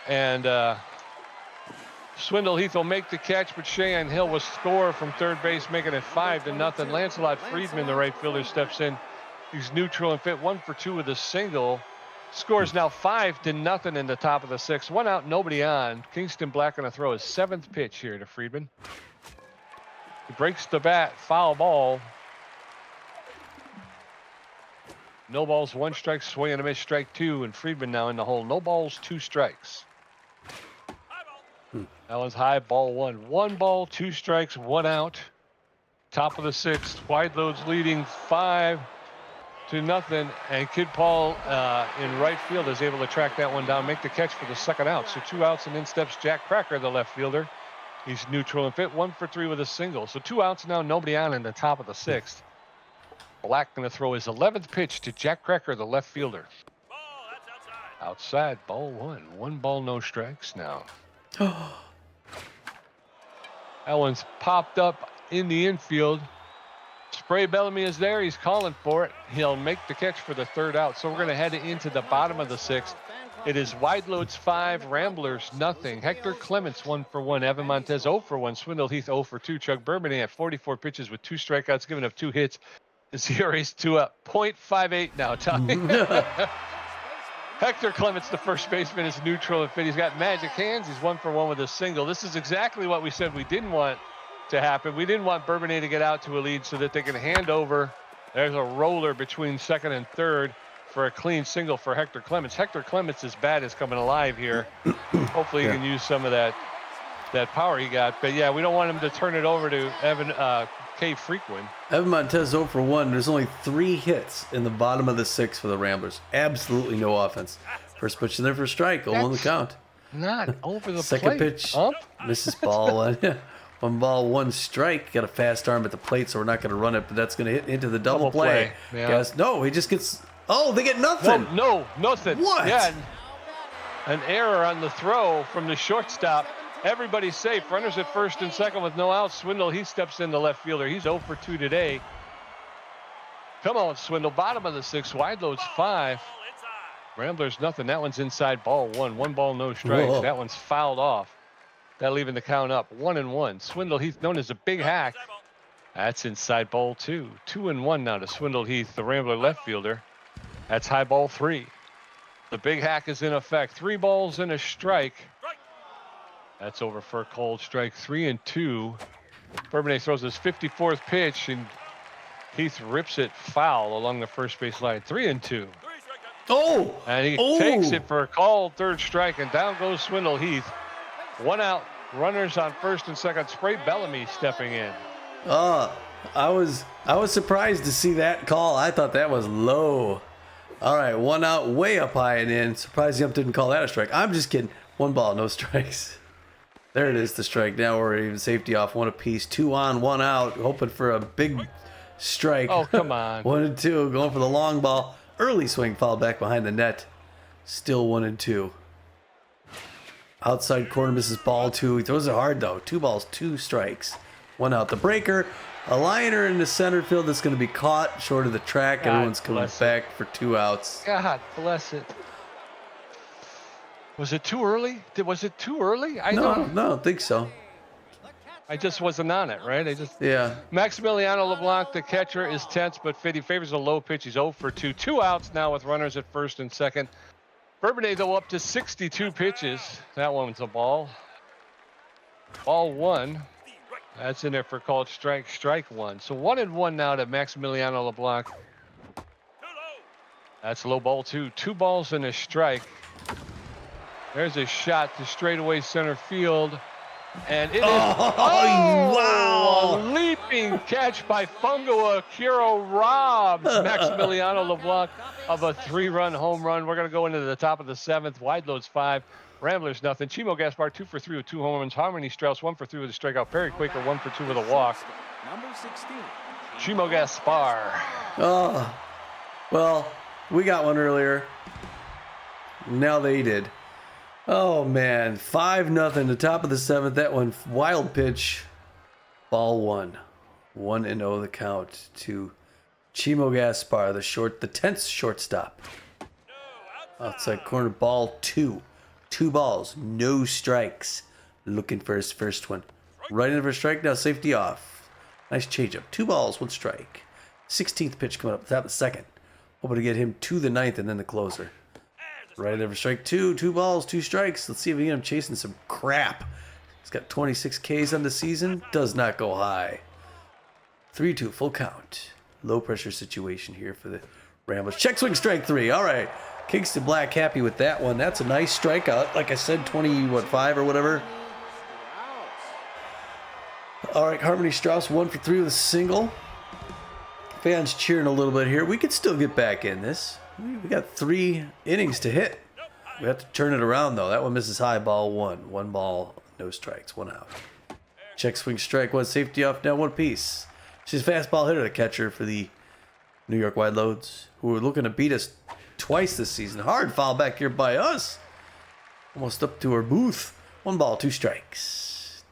and Swindle Heath will make the catch, but Cheyenne Hill will score from third base, making it 5-0. Lancelot Friedman, the right fielder, steps in. He's neutral and fit, 1 for 2 with a single. Scores now 5-0 in the top of the 6th. 1 out, nobody on. Kingston Black going to throw his 7th pitch here to Friedman. He breaks the bat, foul ball. No balls, 1 strike, swing and a miss, strike 2, and Friedman now in the hole. No balls, 2 strikes. That one's high, ball 1. 1 ball, 2 strikes, 1 out. Top of the 6th, wide loads leading 5-0, and Kid Paul in right field is able to track that one down, make the catch for the 2nd out. So 2 outs, and in steps Jack Cracker, the left fielder. He's neutral and fit, 1 for 3 with a single. So 2 outs now, nobody on in the top of the 6th. Black going to throw his 11th pitch to Jack Cracker, the left fielder. Outside, ball 1. 1 ball, no strikes now. That one's popped up in the infield. Spray Bellamy is there. He's calling for it. He'll make the catch for the 3rd out. So we're going to head into the bottom of the 6th. It is wide loads 5, Ramblers nothing. Hector Clements 1 for 1. Evan Montez 0 for 1. Swindle Heath 0 for 2. Chuck Bourbonnais at 44 pitches with 2 strikeouts, giving up 2 hits. His ERA's 2.58 now, Tommy. Hector Clements, the first baseman, is neutral and fit. He's got magic hands. He's 1 for 1 with a single. This is exactly what we said we didn't want to happen. We didn't want Bourbonnais to get out to a lead so that they can hand over. There's a roller between 2nd and 3rd for a clean single for Hector Clements. Hector Clements' bat is coming alive here. Hopefully he can use some of that power he got. But yeah, we don't want him to turn it over to Evan K. Frequin. Evan Montez 0 for 1. There's only 3 hits in the bottom of the 6th for the Ramblers. Absolutely no offense. First pitch in there for a strike. 0 on the count. Not over the Second plate. pitch. Misses ball. 1 ball, 1 strike. Got a fast arm at the plate, so we're not going to run it, but that's going to hit into the double play. Yeah. Guys, no, he just gets... Oh, they get nothing. No, nothing. What? Yeah, an error on the throw from the shortstop. Everybody's safe. Runners at 1st and 2nd with no outs. Swindle, he steps in the left fielder. He's 0 for 2 today. Come on, Swindle. Bottom of the 6th. Wide loads 5. Ramblers nothing. That one's inside, ball 1. 1 ball, no strikes. Whoa. That one's fouled off. That leaving the count up 1-1. Swindle Heath, known as a big hack. That's inside, ball 2. 2-1 now to Swindle Heath, the Rambler left fielder. That's high, ball 3. The big hack is in effect. 3 balls and a strike. That's over for a cold strike. 3-2. Bourbonnais throws his 54th pitch, and Heath rips it foul along the first base line. 3-2. Oh! And he Oh! takes it for a called third strike, and down goes Swindle Heath. 1 out. Runners on first and second. Spray Bellamy stepping in. I was surprised to see that call. I thought that was low. All right, 1 out, way up high and in. Surprised the ump didn't call that a strike. I'm just kidding. 1 ball, no strikes. There it is, the strike. Now we're even safety off, 1 apiece. 2 on, 1 out. Hoping for a big strike. Oh, come on. 1 and 2, going for the long ball. Early swing, fouled back behind the net. Still 1 and 2. Outside corner misses ball 2. He throws it hard though. 2 balls, 2 strikes. 1 out. The breaker. A liner in the center field that's going to be caught short of the track. God Everyone's coming bless back for 2 outs. God bless it. Was it too early? Was it too early? I don't think so. I just wasn't on it, right? Yeah. Maximiliano LeBlanc, the catcher, is tense, but he favors a low pitch. He's 0 for 2. 2 outs now with runners at first and second. Bourbonnais, though, up to 62 pitches. That one's a ball. Ball 1. That's in there for called strike. Strike 1. So 1 and 1 now to Maximiliano LeBlanc. That's low ball 2. 2 balls and a strike. There's a shot to straightaway center field. And it is wow! A leaping catch by Fungo Akiro robs Maximiliano LeBlanc of a 3-run home run. We're going to go into the top of the 7th. Wide loads 5. Ramblers nothing. Chimo Gaspar 2 for 3 with 2 home runs. Harmony Strauss 1 for 3 with a strikeout. Perry Quaker 1 for 2 with a walk. Number 16. Chimo Gaspar. Oh, well, we got one earlier. Now they did. Oh man, 5-0. The top of the 7th. That one wild pitch. Ball 1. 1-0 the count to Chimo Gaspar, the 10th shortstop. Outside corner, ball 2. 2 balls, no strikes. Looking for his first one. Right in for a strike, now safety off. Nice changeup. 2 balls, 1 strike. 16th pitch coming up, top of the 2nd. Hoping to get him to the 9th and then the closer. Right in for strike 2. 2 balls, 2 strikes. Let's see if we get him chasing some crap. He's got 26 Ks on the season. Does not go high. 3-2, full count. Low pressure situation here for the Ramblers. Check swing, strike 3. All right. Kingston Black happy with that one. That's a nice strikeout. Like I said, 5 or whatever. All right, Harmony Strauss 1 for 3 with a single. Fans cheering a little bit here. We could still get back in this. We got 3 innings to hit. We have to turn it around, though. That one misses high, ball 1. 1 ball, no strikes, 1 out. Check swing, strike 1, safety off, now 1 apiece. She's a fastball hitter, the catcher for the New York Wide Loads, who are looking to beat us twice this season. Hard foul back here by us. Almost up to our booth. 1 ball, 2 strikes.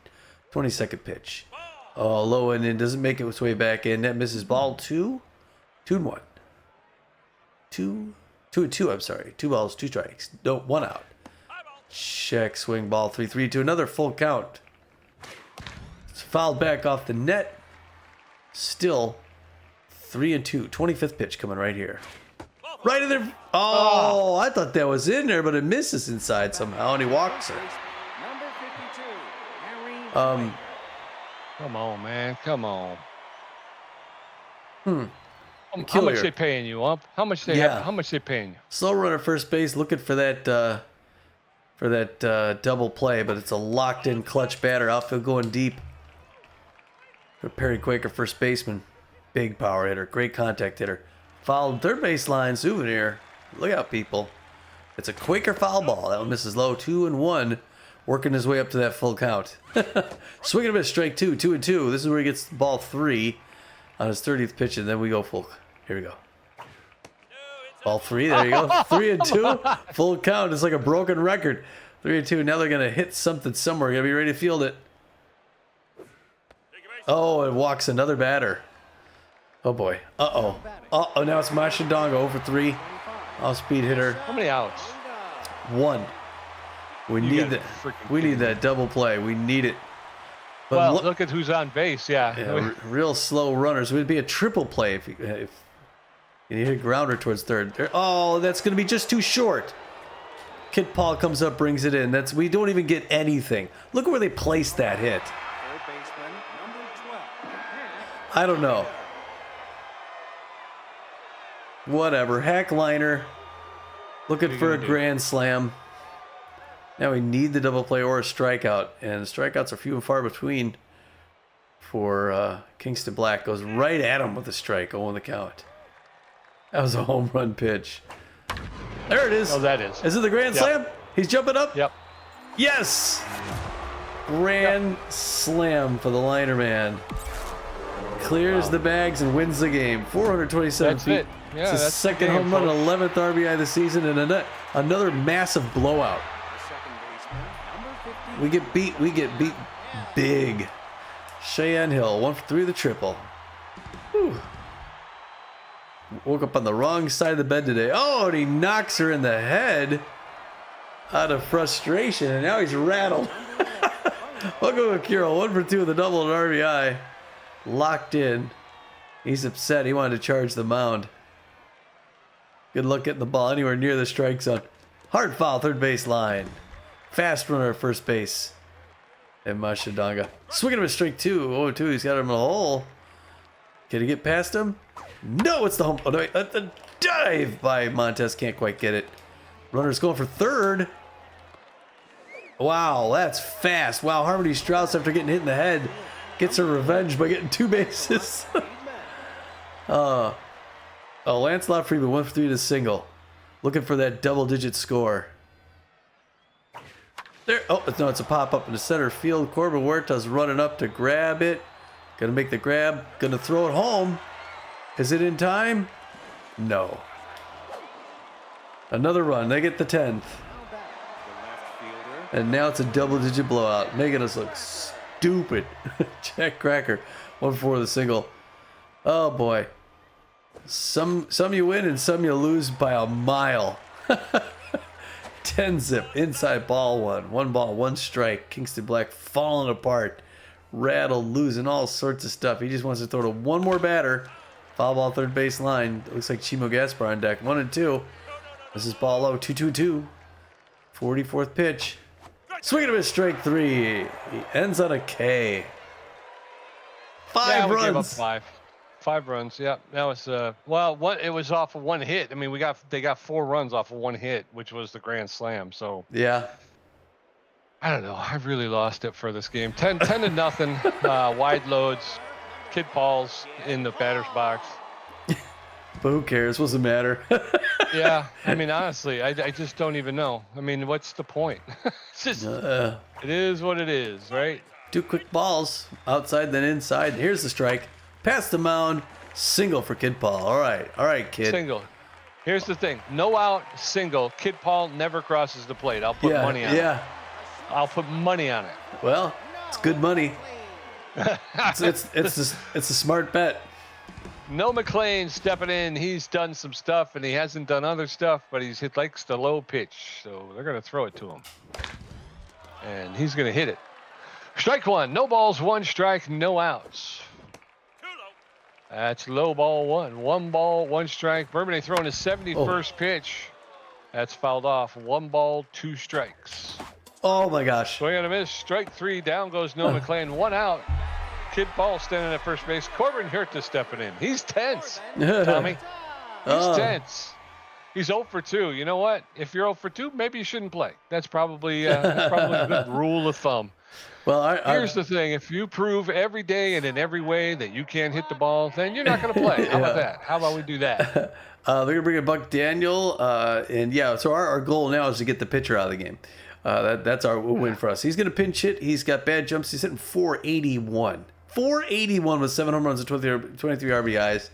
22nd pitch. Oh, low and in. Doesn't make its way back in. That misses ball 2. 2 and 1. 2 and 2, I'm sorry. 2 balls, 2 strikes. No, 1 out. Check swing, ball 3-3-2. Another full count. It's fouled back off the net. Still 3 and 2. 25th pitch coming right here. Right in there. Oh, I thought that was in there, but it misses inside somehow, and he walks her. Number 52. Come on, man. Come on. How Killer. much they paying you, Ump? How much they paying you? Slow runner first base, looking for that double play, but it's a locked-in clutch batter. Outfield going deep. For Perry Quaker, first baseman, big power hitter, great contact hitter. Fouled third base line, Souvenir. Look out, people. It's a Quaker foul ball. That one misses low, 2 and 1, working his way up to that full count. Swinging a bit, strike 2, 2 and 2. This is where he gets ball 3 on his 30th pitch, and then we go full. Here we go. Ball 3, there you go. 3 and 2, full count. It's like a broken record. 3 and 2. Now they're gonna hit something somewhere. Gotta be ready to field it. Oh, it walks another batter. Oh boy. Uh-oh. Uh-oh, now it's Mashadongo 0 for 3. Off-speed hitter. How many outs? 1. We need that double play. We need it. But well, look at who's on base. Yeah. Real slow runners. It would be a triple play if you hit a grounder towards third. Oh, that's going to be just too short. Kid Paul comes up, brings it in. We don't even get anything. Look at where they placed that hit. Third baseman, number 12. I don't know. Whatever. Hack liner. Looking for a grand slam. Now we need the double play or a strikeout, and strikeouts are few and far between for Kingston Black. Goes right at him with a strike, 0 the count. That was a home run pitch. There it is. Oh, that is. Is it the grand slam? He's jumping up? Yep. Yes! Grand slam for the liner man. Clears the bags and wins the game. 427 That's feet. it. Yeah, it's his that's the second game, home run, folks. 11th RBI this season, and another massive blowout. We get beat big. Cheyenne Hill, 1 for 3 the triple. Whew. Woke up on the wrong side of the bed today. Oh, and he knocks her in the head out of frustration, and now he's rattled. Welcome to Kiro, 1 for 2 with a double and RBI. Locked in. He's upset. He wanted to charge the mound. Good luck getting the ball anywhere near the strike zone. Hard foul, third base line. Fast runner at first base. And Mashadanga. Swinging him a strike 2. 0-2. He's got him in the hole. Can he get past him? No, it's the home. Oh, no, the dive by Montez. Can't quite get it. Runner's going for third. Wow, that's fast. Wow, Harmony Strauss, after getting hit in the head, gets her revenge by getting 2 bases. Lancelot Freeman, 1 for 3 to single. Looking for that double-digit score. There. Oh, no, it's a pop-up in the center field. Corbin Huerta's running up to grab it. Gonna make the grab. Gonna throw it home. Is it in time? No. Another run. They get the 10th. And now it's a double-digit blowout, making us look stupid. Jack Cracker, 1 for 4 the single. Oh boy. Some you win and some you lose by a mile. 10 zip, inside ball 1. 1 ball, 1 strike. Kingston Black falling apart. Rattled, losing all sorts of stuff. He just wants to throw to one more batter. Foul ball, third base line. It looks like Chimo Gaspar on deck. 1 and 2. This is ball low, 2-2-2. 44th pitch. Swinging to his strike 3. He ends on a K. 5 we runs. gave up 5. 5 runs. Yeah, that was it was off of 1 hit. I mean, they got 4 runs off of 1 hit, which was the grand slam. So Yeah. I don't know. I really lost it for this game. 10 to nothing. Wide loads. Kid Paul's in the batter's box. But who cares? What's the matter? Yeah, I mean, honestly, I just don't even know. I mean, what's the point? It's just, it is what it is, right? 2 quick balls, outside then inside. Here's the strike. Past the mound, single for Kid Paul. All right, kid. Single. Here's the thing: no out, single. Kid Paul never crosses the plate. I'll put money on it. Yeah. I'll put money on it. Well, it's good money. It's a smart bet. No McLean stepping in. He's done some stuff, and he hasn't done other stuff, but likes the low pitch, so they're going to throw it to him, and he's going to hit it. Strike 1. No balls, 1 strike, no outs. That's low ball 1. 1 ball, 1 strike. Bourbonnais throwing his 71st pitch. That's fouled off. 1 ball, 2 strikes. Oh my gosh. Swing and a miss. Strike 3. Down goes No McLean. 1 out. Kid Paul standing at first base. Corbin Huerta stepping in. He's tense, Tommy. He's tense. He's 0 for 2. You know what? If you're 0 for 2, maybe you shouldn't play. That's probably a good rule of thumb. Well, Here's the thing. If you prove every day and in every way that you can't hit the ball, then you're not going to play. How about that? How about we do that? They're going to bring in Buck Daniel. So our goal now is to get the pitcher out of the game. That's our win for us. He's going to pinch hit. He's got bad jumps. He's hitting 481. 481 with 7 home runs and 23 RBIs.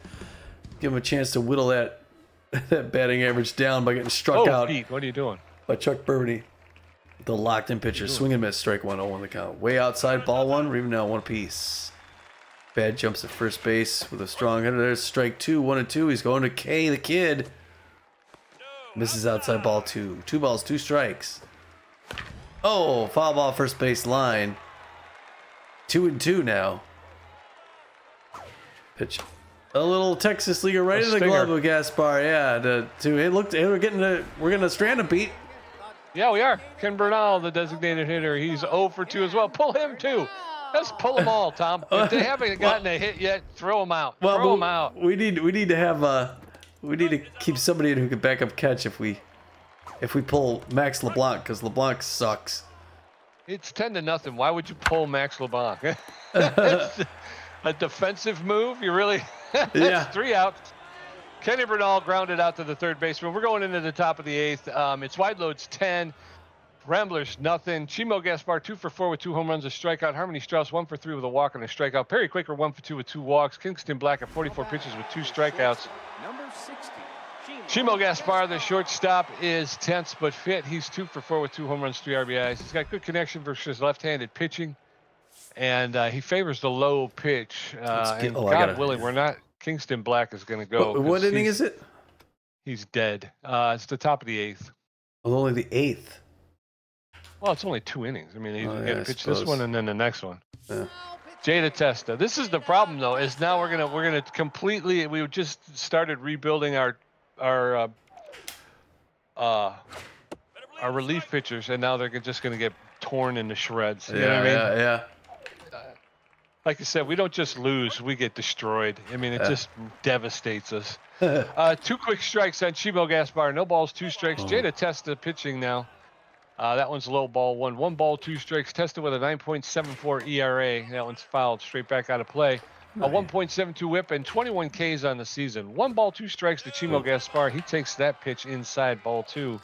Give him a chance to whittle that batting average down by getting struck out. Pete, what are you doing? By Chuck Bourbonnais. The locked-in pitcher. Swing and miss. Strike 1, 0 on the count. Way outside, ball 1. We're even now 1 apiece. Bad jumps at first base with a strong hitter. There's strike 2, 1 and 2. He's going to K, the kid. Misses outside, ball 2. 2 balls, 2 strikes. Oh, foul ball, first base line. 2 and 2 now. Pitch. A little Texas Leaguer right in the glove of Gaspar. Yeah, we're gonna strand him, Pete. Yeah, we are. Ken Bernal, the designated hitter, he's 0 for 2 as well. Pull him too. Let's pull them all, Tom. If they haven't gotten a hit yet, throw them out. We need to keep somebody in who can back up catch if we if we pull Max LeBlanc, because LeBlanc sucks. It's 10-0. Why would you pull Max LeBlanc? It's a defensive move. You really? That's Yeah. 3 outs. Kenny Bernal grounded out to the third baseman. We're going into the top of the 8th. It's wide loads 10. Ramblers nothing. Chimo Gaspar 2 for 4 with 2 home runs, a strikeout. Harmony Strauss 1 for 3 with a walk and a strikeout. Perry Quaker 1 for 2 with 2 walks. Kingston Black at 44 pitches with 2 strikeouts. Number 60. Chimo Gaspar, the shortstop, is tense but fit. He's 2 for 4 with 2 home runs, 3 RBIs. He's got good connection versus left-handed pitching, and he favors the low pitch. And God willing, we're not. Kingston Black is going to go. What inning is it? He's dead. It's the top of the 8th. Well, only the 8th. Well, it's only 2 innings. I mean, he's going to pitch this one and then the next one. Yeah. Jada Testa. This is the problem, though. Is now we're gonna completely. We just started rebuilding our relief pitchers, and now they're just going to get torn into shreds. You know what I mean? Yeah. Like I said, we don't just lose; we get destroyed. I mean, it just devastates us. 2 quick strikes on Chimo Gaspar. No balls, 2 strikes. Jada Testa pitching now. That one's low ball 1. 1 ball, 2 strikes. Tested with a 9.74 ERA. That one's fouled straight back out of play. A 1.72 whip and 21 Ks on the season. 1 ball, 2 strikes to Chimo Gaspar. He takes that pitch inside ball 2.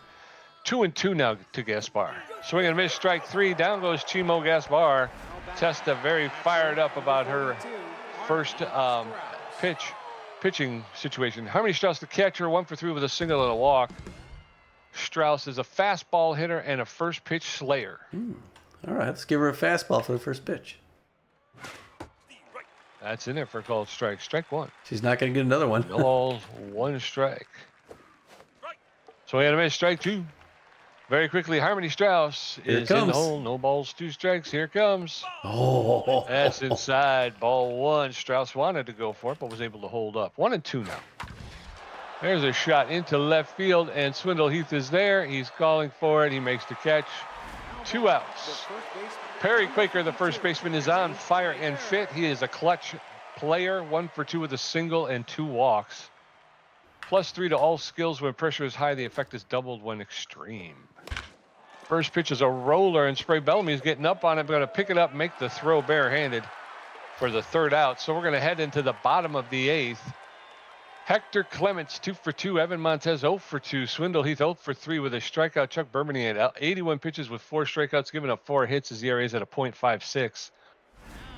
2-2 now to Gaspar. Swing and miss, strike 3. Down goes Chimo Gaspar. Testa very fired up about her first pitching situation. Harmony Strauss, the catcher, 1 for 3 with a single and a walk. Strauss is a fastball hitter and a first pitch slayer. All right, let's give her a fastball for the first pitch. That's in there for a called strike. Strike 1. She's not going to get another one. No balls, 1 strike. So we had a miss, strike 2. Very quickly, Harmony Strauss is in the hole. No balls, 2 strikes. Here it comes. Oh, that's inside ball 1. Strauss wanted to go for it, but was able to hold up. 1-2 now. There's a shot into left field, and Swindle Heath is there. He's calling for it. He makes the catch. 2 outs. Perry Quaker, the first baseman, is on fire and fit. He is a clutch player. 1 for 2 with a single and 2 walks. +3 to all skills when pressure is high. The effect is doubled when extreme. First pitch is a roller, and Spray Bellamy is getting up on it. Going to pick it up, make the throw barehanded for the 3rd out. So we're going to head into the bottom of the 8th. Hector Clements, 2 for 2. Evan Montez, 0 for 2. Swindle Heath, 0 for 3 with a strikeout. Chuck Burmany at 81 pitches with 4 strikeouts, giving up 4 hits. His ERA is at a .56.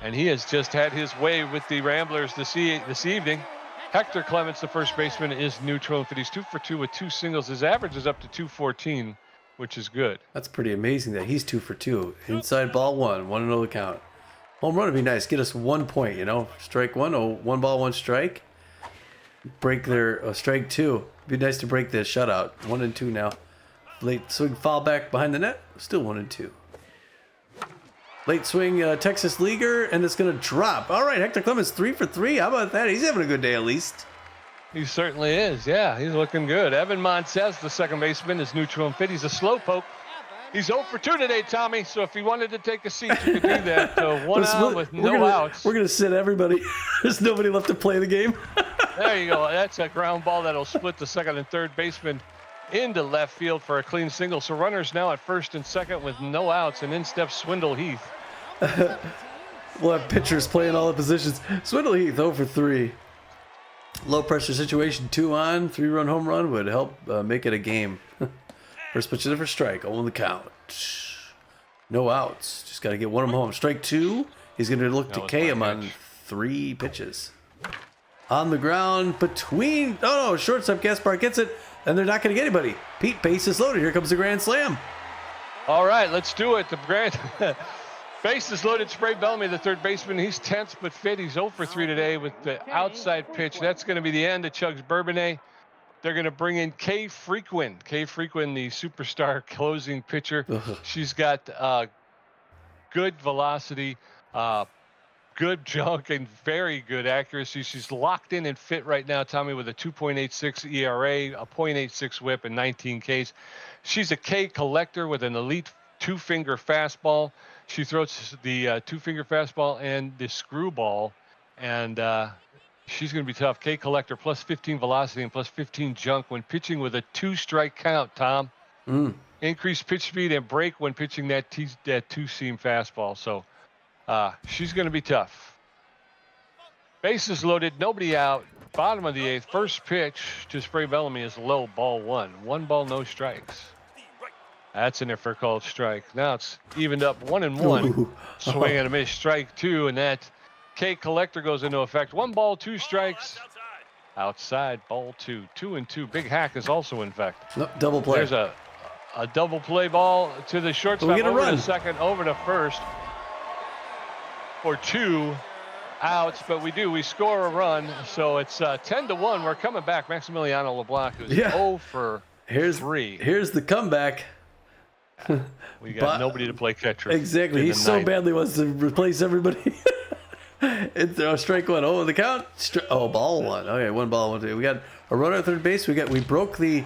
And he has just had his way with the Ramblers this evening. Hector Clements, the first baseman, is neutral. He's 2 for 2 with 2 singles. His average is up to .214, which is good. That's pretty amazing that he's 2 for 2. Inside ball 1, 1-0 the count. Home run would be nice. Get us 1 point, Strike 1, 1 ball, 1 strike. Break their strike 2. It'd be nice to break the shutout. 1-2 now. Late swing, foul back behind the net. Still 1-2. Late swing, Texas leaguer, and it's going to drop. All right, Hector Clements 3 for 3. How about that? He's having a good day at least. He certainly is. Yeah, he's looking good. Evan Montez, the second baseman, is neutral and fit. He's a slowpoke. He's 0 for 2 today, Tommy. So if he wanted to take a seat, you could do that. 1 out with no outs. We're going to sit everybody. There's nobody left to play the game. There you go. That's a ground ball that'll split the second and third baseman into left field for a clean single. So runners now at first and second with no outs, and in steps Swindle Heath. We'll have pitchers playing all the positions. Swindle Heath 0 for 3. Low pressure situation, 2 on, 3-run home run would help make it a game. First pitch is a strike, 0 on the count. No outs. Just got to get one of them home. Strike 2. He's going to look to K him on 3 pitches. On the ground between. Oh, no. Shortstop Gaspar gets it, and they're not going to get anybody. Pete, base is loaded. Here comes the grand slam. All right, let's do it. The grand base is loaded. Spray Bellamy, the third baseman. He's tense but fit. He's 0 for 3 today with the outside pitch. That's going to be the end of Chugs Bourbonnais. They're going to bring in Kay Frequin. Kay Frequin, the superstar closing pitcher. She's got good velocity, good junk, and very good accuracy. She's locked in and fit right now, Tommy, with a 2.86 ERA, a .86 whip, and 19 Ks. She's a K collector with an elite 2-finger fastball. She throws the 2-finger fastball and the screwball, and she's going to be tough. K collector, plus 15 velocity and plus 15 junk when pitching with a 2-strike count, Tom. increase pitch speed, and break when pitching that two-seam fastball. So she's going to be tough. Bases loaded, nobody out. Bottom of the 8th. First pitch to Spray Bellamy is low, ball 1. 1 ball, no strikes. That's in there for a called strike. Now it's evened up 1-1. Ooh. Swing and a miss, strike 2, and that K collector goes into effect. 1 ball, 2 strikes. Outside, ball 2. 2-2. Big Hack is also in effect. Nope, double play. There's a double play ball to the shortstop, get a over run. to second, over to first for 2 outs, but we score a run, so it's 10-1. We're coming back. Maximiliano LeBlanc, who's 0 for 3. Here's the comeback. We got nobody to play catcher. Exactly. He so badly wants to replace everybody. It's strike 1. Oh, the count. Ball 1. Okay, 1 ball, 1 2. We got a runner at third base. We broke the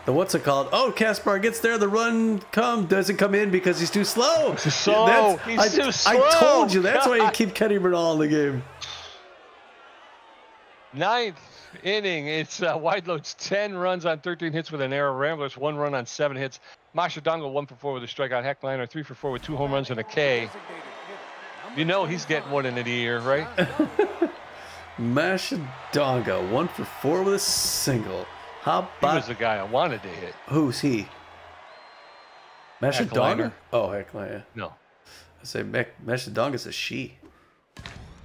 what's it called? Oh, Kaspar gets there. The run doesn't come in because he's too slow. He's too slow. I told you. That's why you keep Kenny Bernal in the game. 9th inning. It's Wideload's 10 runs on 13 hits with an error. Ramblers 1 run on 7 hits. Masha Dongo 1 for 4 with a strikeout. Heckliner 3 for 4 with 2 home runs and a K. You know he's getting one in a year, right? Masha Dongo 1 for 4 with a single. How about? He was the guy I wanted to hit. Who's he? Masha Heckliner. Dongo? Oh, Heckliner. No. I say Masha Dongo's a she.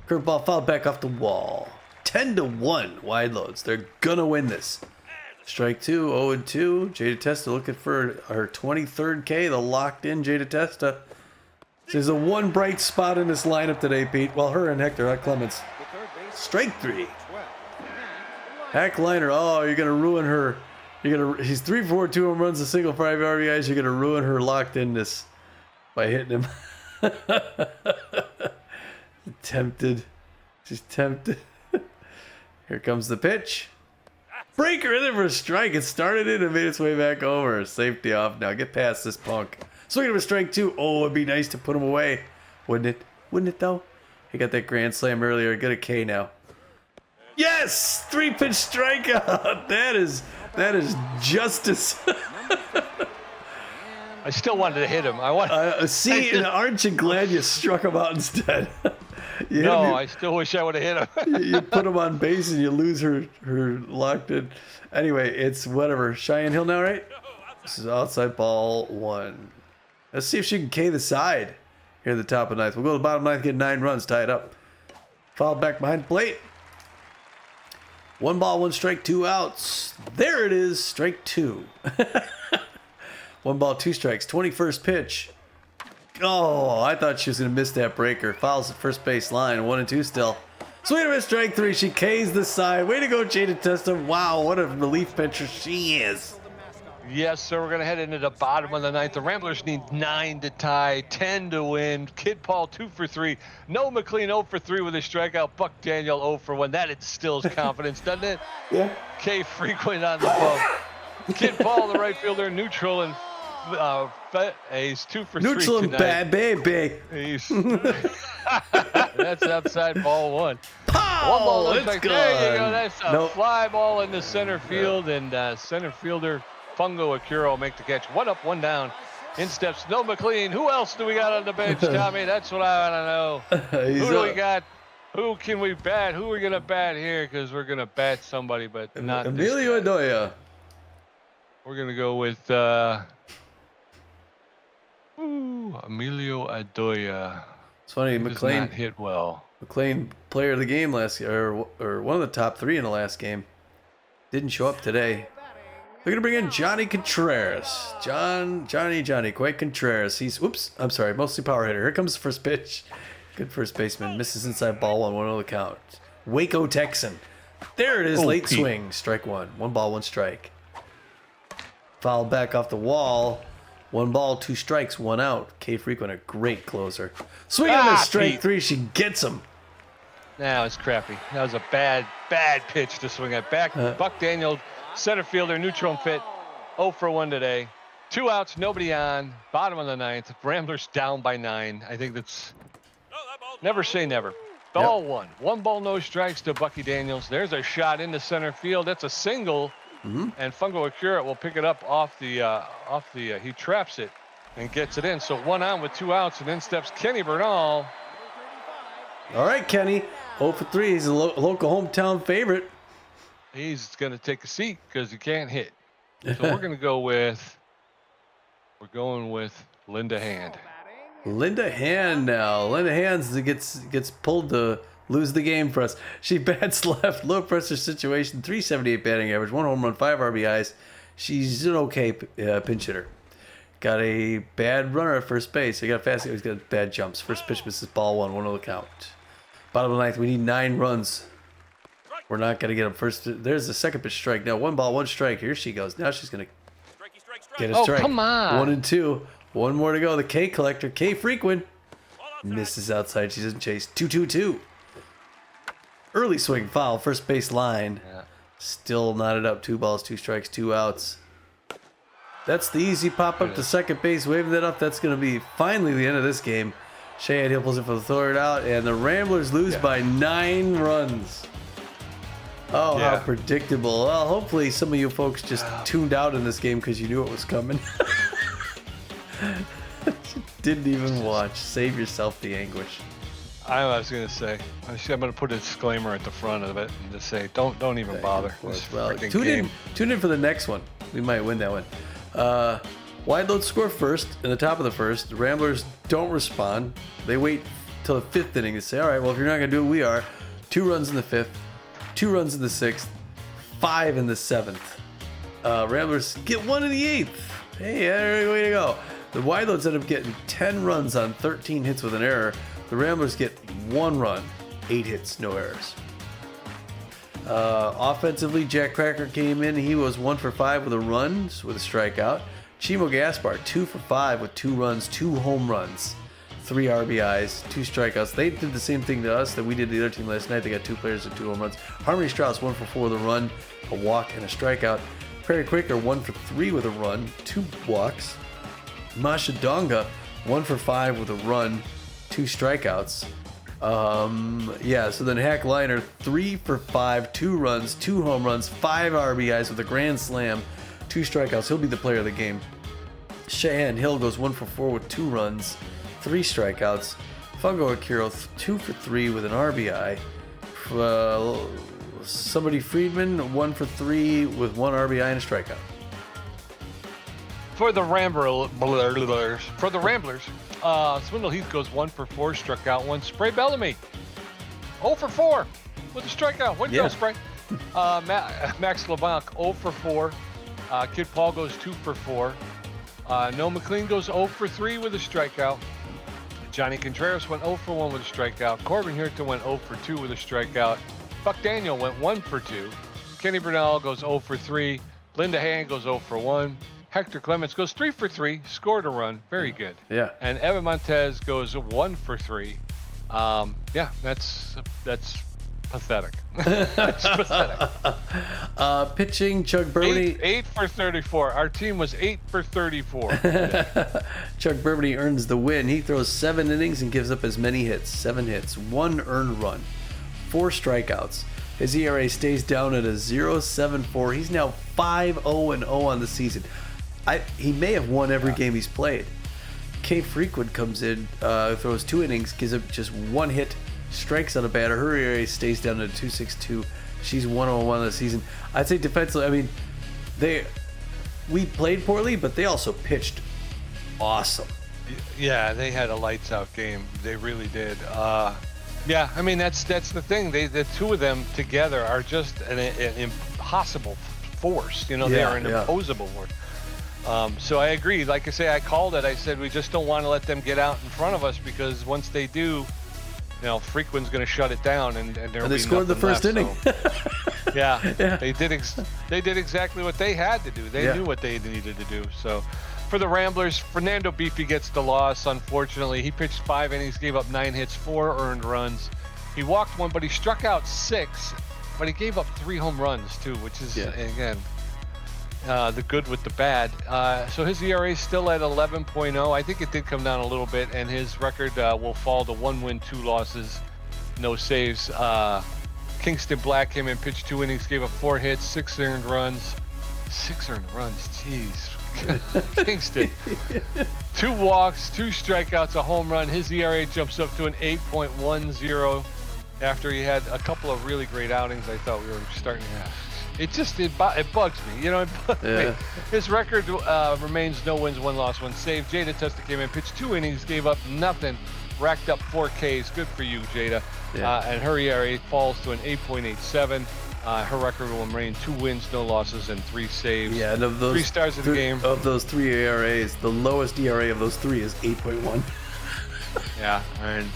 Curveball fouled back off the wall. 10-1 wide loads. They're gonna win this. Strike 2, 0-2. Jada Testa looking for her 23rd K. The locked in Jada Testa. There's a one bright spot in this lineup today, Pete. Well, her and Hector Clements. Strike 3. Heckliner. Oh, you're gonna ruin her. He's 3 for 4, 2 home runs, a single, 5 RBIs. You're gonna ruin her locked inness by hitting him. Tempted. She's tempted. Here comes the pitch. Breaker in there for a strike. It started in and made its way back over. Safety off now. Get past this punk. Swinging of a strike 2. Oh, it'd be nice to put him away. Wouldn't it? Wouldn't it though? He got that grand slam earlier. Get a K now. Yes! 3-pitch strikeout. That is justice. I still wanted to hit him. Aren't you glad you struck him out instead? I still wish I would have hit him. You put him on base and you lose her locked in. Anyway, it's whatever. Cheyenne Hill now, right? This is outside ball 1. Let's see if she can K the side here at the top of the 9th. We'll go to the bottom 9th, get 9 runs, tie it up. Foul back behind the plate. 1 ball, 1 strike, 2 outs. There it is, strike 2. 1 ball, 2 strikes. 21st pitch. Oh, I thought she was going to miss that breaker. Fouls at first base line. 1-2 still. Swing and a miss, strike 3. She K's the side. Way to go, Jada Testa. Wow, what a relief pitcher she is. Yes, sir. We're going to head into the bottom of the 9th. The Ramblers need 9 to tie, 10 to win. Kid Paul 2 for 3. No McLean 0 for 3 with a strikeout. Buck Daniel 0 for 1. That instills confidence, doesn't it? Yeah. K Frequent on the bump. Kid Paul, the right fielder, neutral and he's 2 for 3 Neutral and tonight. bad baby. That's outside ball 1. Pow! 1 ball, 1 It's strike. gone. There you go. That's a Nope. fly ball into center field, and center fielder Fungo Akira will make the catch. 1 up, 1 down. In steps No McLean. Who else do we got on the bench, Tommy? That's what I want to know. Who do we got? Who can we bat? Who are we going to bat here? Because we're going to bat somebody, but not Emilio this guy. Adoya. We're going to go with Emilio Adoya. It's funny, Does McLean not hit well. player of the game last year, or one of the top 3 in the last game. Didn't show up today. They're going to bring in Johnny Contreras. Johnny Quite Contreras. I'm sorry, mostly power hitter. Here comes the first pitch. Good first baseman. Misses inside ball 1 the count. Waco Texan. There it is, late Pete. swing. Strike 1. 1 ball, 1 strike. Fouled back off the wall. 1 ball, 2 strikes, 1 out. K Frequent, a great closer. Swing on a strike Pete. 3. She gets him. Now it's crappy. That was a bad pitch to swing at. Back. Buck Daniel, center fielder, neutral and fit. 0 for 1 today. 2 outs, nobody on. Bottom of the 9th. Ramblers down by 9. I think that's never say never. Ball 1. 1 ball, no strikes to Bucky Daniels. There's a shot into center field. That's a single. and Fungo Akira will pick it up off the he traps it and gets it in. So 1 on with 2 outs, and then steps Kenny Bernal. All right, Kenny. 0 for 3. He's a local hometown favorite. He's going to take a seat because he can't hit. So we're going with Linda Hand. Linda Hand now. Linda Hand gets pulled to lose the game for us. She bats left, low pressure situation, 378 batting average, 1 home run, 5 RBIs. She's an okay pinch hitter. Got a bad runner at first base. He got fast. He's got bad jumps. First pitch misses, ball 1, 1-0 count. Bottom of the ninth, we need 9 runs. We're not going to get him first. There's the second pitch strike. Now 1 ball, 1 strike. Here she goes. Now she's going to get a strike. Oh, come on. 1 and 2. 1 more to go. The K collector, K Frequent, misses outside. She doesn't chase. 2-2-2. Early swing foul. First base line. Yeah. Still knotted up. 2 balls, 2 strikes, 2 outs. That's the easy pop up to second base. Waving that up. That's going to be finally the end of this game. Shea Hill pulls it for the third out, and the Ramblers lose by 9 runs. Oh, Yeah. how predictable. Well, hopefully some of you folks just tuned out in this game because you knew it was coming. Didn't even watch. Save yourself the anguish. I was going to say, I'm going to put a disclaimer at the front of it and just say, don't even bother. This Well, freaking tune game. in for the next one. We might win that one. Wide load score first in the top of the first. The Ramblers don't respond. They wait till the 5th inning to say, all right, well, if you're not going to do it, we are. 2 runs in the 5th, 2 runs in the 6th, 5 in the 7th. Ramblers get 1 in the 8th. Hey, way to go. The wide loads end up getting 10 runs on 13 hits with an error. The Ramblers get 1 run, 8 hits, no errors. Offensively, Jack Cracker came in. He was 1 for 5 with a run, with a strikeout. Chimo Gaspar, 2 for 5 with 2 runs, 2 home runs, 3 RBIs, 2 strikeouts. They did the same thing to us that we did to the other team last night. They got 2 players and 2 home runs. Harmony Strauss, 1 for 4 with a run, a walk, and a strikeout. Prairie Quaker, 1 for 3 with a run, 2 walks. Masha Donga, 1 for 5 with a run, 2 strikeouts. So then Hack Liner, 3 for 5, 2 runs, 2 home runs, 5 RBIs with a grand slam, 2 strikeouts. He'll be the player of the game. Cheyenne Hill goes 1 for 4 with 2 runs, 3 strikeouts. Fungo Akira, 2 for 3 with an RBI. Somebody Friedman, 1 for 3 with 1 RBI and a strikeout. For the Ramblers, Swindle Heath goes 1 for 4, struck out 1. Spray Bellamy, 0 for 4 with a strikeout. Way to go, Spray. Max LeBlanc, 0 for 4. Kid Paul goes 2 for 4. Noah McLean goes 0 for 3 with a strikeout. Johnny Contreras went 0 for 1 with a strikeout. Corbin Hirta went 0 for 2 with a strikeout. Buck Daniel went 1 for 2. Kenny Bernal goes 0 for 3. Linda Hand goes 0 for 1. Hector Clements goes 3 for 3, scored a run. Very good. Yeah. And Evan Montez goes 1 for 3. That's pathetic. That's pathetic. Pitching, Chuck Burbandy. 8 for 34. Our team was 8 for 34. Chuck Burbandy earns the win. He throws 7 innings and gives up as many hits. 7 hits, 1 earned run, 4 strikeouts. His ERA stays down at a 0.74. He's now 5-0-0 on the season. He may have won every game he's played. Kate Frequent comes in, throws 2 innings, gives up just 1 hit, strikes on a batter. Her ERA stays down at a 2.62. She's 1-0-1 on the season. I'd say defensively, we played poorly, but they also pitched awesome. Yeah, they had a lights out game. They really did. That's the thing. The 2 of them together are just an impossible force. They are an imposable force. So I agree. Like I say, I called it. I said we just don't want to let them get out in front of us because once they do, Frequent's going to shut it down, and they scored the first inning. So, they did exactly what they had to do. They knew what they needed to do. So for the Ramblers, Fernando Beefy gets the loss. Unfortunately, he pitched 5 innings, gave up 9 hits, 4 earned runs. He walked 1, but he struck out 6. But he gave up 3 home runs too, which is again. The good with the bad. So his ERA is still at 11.0. I think it did come down a little bit, and his record will fall to 1 win, 2 losses, no saves. Kingston Black came in, pitched 2 innings, gave up 4 hits, 6 earned runs, 6 earned runs. Jeez. Kingston. 2 walks, 2 strikeouts, a home run. His ERA jumps up to an 8.10 after he had a couple of really great outings. I thought we were starting to have. It bugs me. It bugs me. His record remains no wins, 1 loss, 1 save. Jada Testa came in, pitched 2 innings, gave up nothing, racked up 4 Ks. Good for you, Jada. And her ERA falls to an 8.87. Her record will remain 2 wins, no losses, and 3 saves. Yeah, and of those 3 stars of the game. Of those 3 ERAs, the lowest ERA of those 3 is 8.1. Yeah, and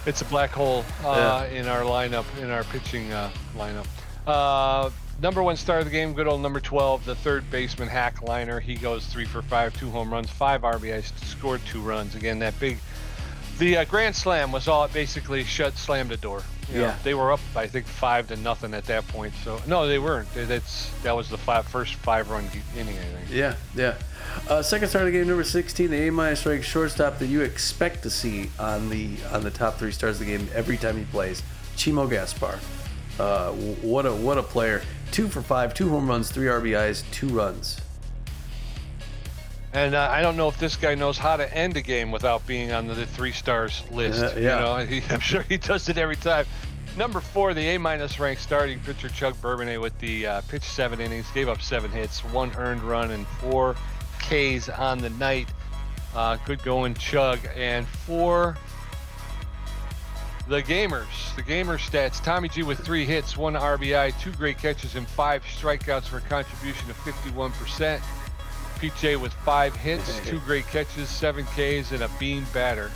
it's a black hole in our lineup, in our pitching lineup. Number 1 star of the game, good old number 12, the third baseman, Hack Liner. He goes 3 for 5, 2 home runs, 5 RBIs, scored 2 runs. Again, the grand slam was all it basically slammed the door. You know, they were up, I think, 5-0 at that point. So no, they weren't. That was the first 5-run inning, I think. Yeah. Second start of the game, number 16, the A- ranked shortstop that you expect to see on the top 3 stars of the game every time he plays, Chimo Gaspar. What a player! 2 for 5, 2 home runs, 3 RBIs, 2 runs. And I don't know if this guy knows how to end a game without being on the 3 stars list. I'm sure he does it every time. Number 4, the A- ranked starting pitcher, Chuck Bourbonnais, with the pitched 7 innings, gave up 7 hits, 1 earned run, and 4 Ks on the night. Good going, Chug. And for the gamer stats, Tommy G with 3 hits, 1 RBI, 2 great catches, and 5 strikeouts for a contribution of 51%. PJ with 5 hits, 2 great catches, 7 Ks, and a bean batter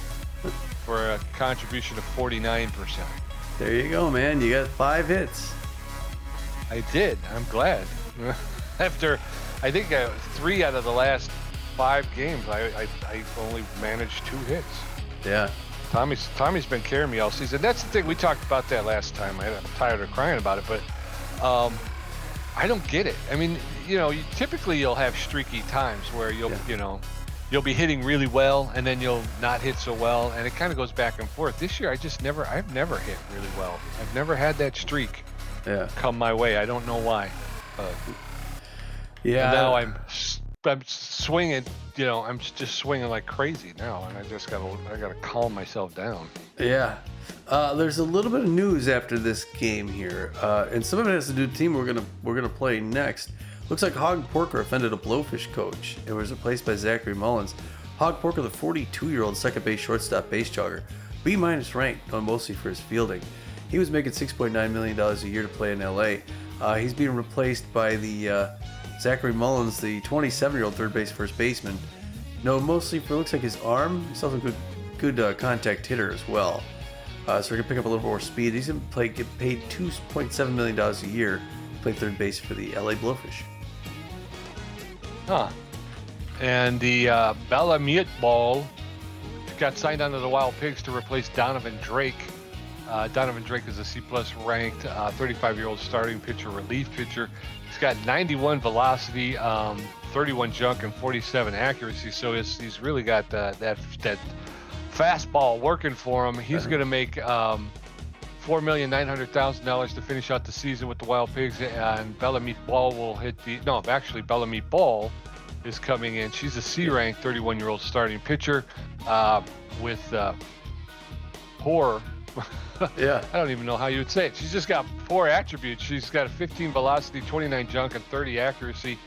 for a contribution of 49%. There you go, man. You got 5 hits. I did. I'm glad. After, I think 3 out of the last 5 games, I only managed 2 hits. Yeah. Tommy's been carrying me all season. That's the thing. We talked about that last time. I'm tired of crying about it, but I don't get it. I mean, typically you'll have streaky times where you'll be hitting really well and then you'll not hit so well, and it kind of goes back and forth. This year I've never hit really well. I've never had that streak come my way. I don't know why. Yeah. Now I'm swinging. I'm just swinging like crazy now, and I gotta calm myself down. Yeah. There's a little bit of news after this game here, and some of it has to do with the team we're gonna play next. Looks like Hog Porker offended a Blowfish coach and was replaced by Zachary Mullins. Hog Porker, the 42-year-old second base shortstop base jogger, B- ranked, known mostly for his fielding. He was making $6.9 million a year to play in LA. He's being replaced by the Zachary Mullins, the 27-year-old third base first baseman, known mostly for looks like his arm. He's also a good contact hitter as well. So we're gonna pick up a little more speed. He's gonna get paid $2.7 million a year to play third base for the LA Blowfish. Huh. And the Bella Meatball got signed onto the Wild Pigs to replace Donovan Drake. Donovan Drake is a C+ ranked 35-year-old starting pitcher, relief pitcher. He's got 91 velocity, 31 junk, and 47 accuracy. So he's really got that fastball working for him. He's going to make $4,900,000 to finish out the season with the Wild Pigs, and Bella Meatball will hit Bella Meatball is coming in. She's a C-ranked 31-year-old starting pitcher with poor. Yeah. I don't even know how you would say it. She's just got 4 attributes. She's got a 15 velocity, 29 junk, and 30 accuracy.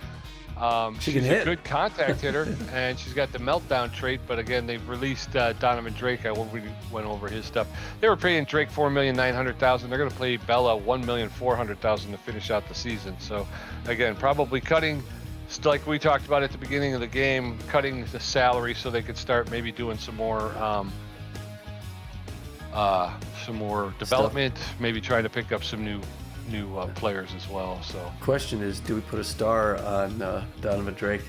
She she's can hit. a good contact hitter, and she's got the meltdown trait. But again, they've released Donovan Drake. I went over his stuff. They were paying Drake $4,900,000. They're going to pay Bella $1,400,000 to finish out the season. So again, probably cutting, like we talked about at the beginning of the game, cutting the salary so they could start maybe doing some more development. Maybe trying to pick up some new players as well. So Question is, do we put a star on Donovan Drake?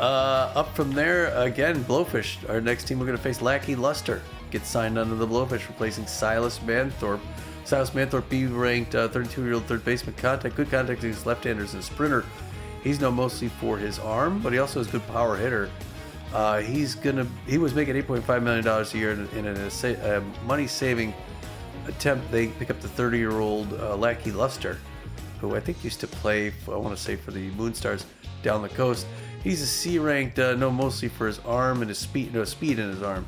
Up from there, again, Blowfish. Our next team we're going to face, Lackey Luster, gets signed under the Blowfish, replacing Silas Manthorpe. Silas Manthorpe, B-ranked 32-year-old third baseman, good contact against left-handers and sprinter. He's known mostly for his arm, but he also is a good power hitter. He was making $8.5 million a year in a money-saving they pick up the 30-year-old Lackey Luster, who I think used to play, I want to say, for the Moonstars down the coast. He's a C-ranked, mostly for his arm and his speed in his arm.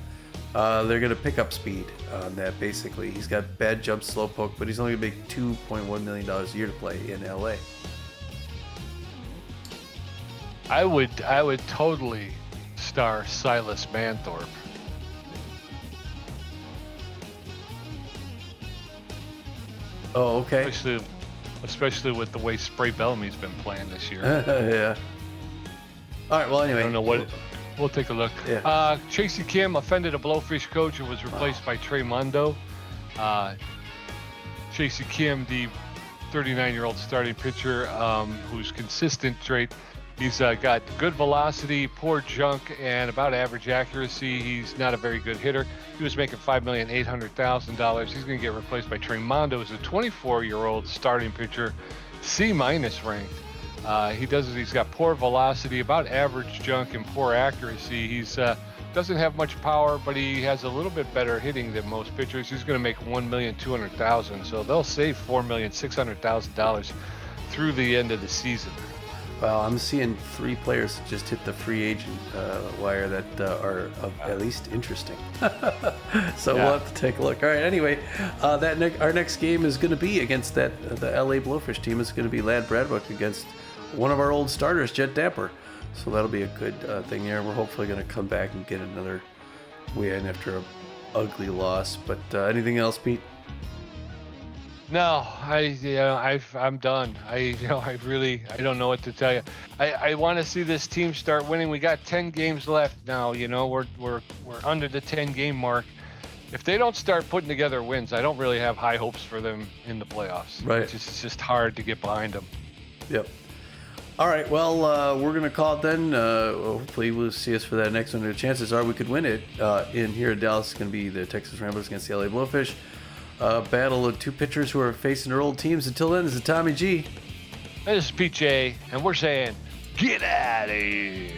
They're going to pick up speed on that, basically. He's got bad jump, slow poke, but he's only going to make $2.1 million a year to play in LA. I would totally star Silas Manthorpe. Oh, okay. Especially with the way Spray Bellamy's been playing this year. Yeah. All right, well, anyway. I don't know what. We'll take a look. Yeah. Tracy Kim offended a Blowfish coach and was replaced by Trey Mondo. Tracy Kim, the 39-year-old starting pitcher, who's consistent trait. He's got good velocity, poor junk, and about average accuracy. He's not a very good hitter. He was making $5,800,000. He's going to get replaced by Trey Mondo, who's a 24-year-old starting pitcher, C- ranked. He's got poor velocity, about average junk, and poor accuracy. He's doesn't have much power, but he has a little bit better hitting than most pitchers. He's going to make $1,200,000. So they'll save $4,600,000 through the end of the season. Well, I'm seeing 3 players just hit the free agent wire that are at least interesting. So we'll have to take a look. All right. Anyway, our next game is going to be against the LA Blowfish team. It's going to be Lad Bradwick against one of our old starters, Jet Dapper. So that'll be a good thing there. We're hopefully going to come back and get another win after an ugly loss. But anything else, Pete? No, I'm done. I don't know what to tell you. I want to see this team start winning. We got 10 games left now. We're under the 10-game mark. If they don't start putting together wins, I don't really have high hopes for them in the playoffs. Right. It's just hard to get behind them. Yep. All right. Well, we're gonna call it then. Hopefully, we'll see us for that next one. The chances are we could win it. In here in Dallas, it's gonna be the Texas Ramblers against the LA Blowfish. Battle of 2 pitchers who are facing their old teams. Until then, this is Tommy G. This is PJ, and we're saying, get out of here.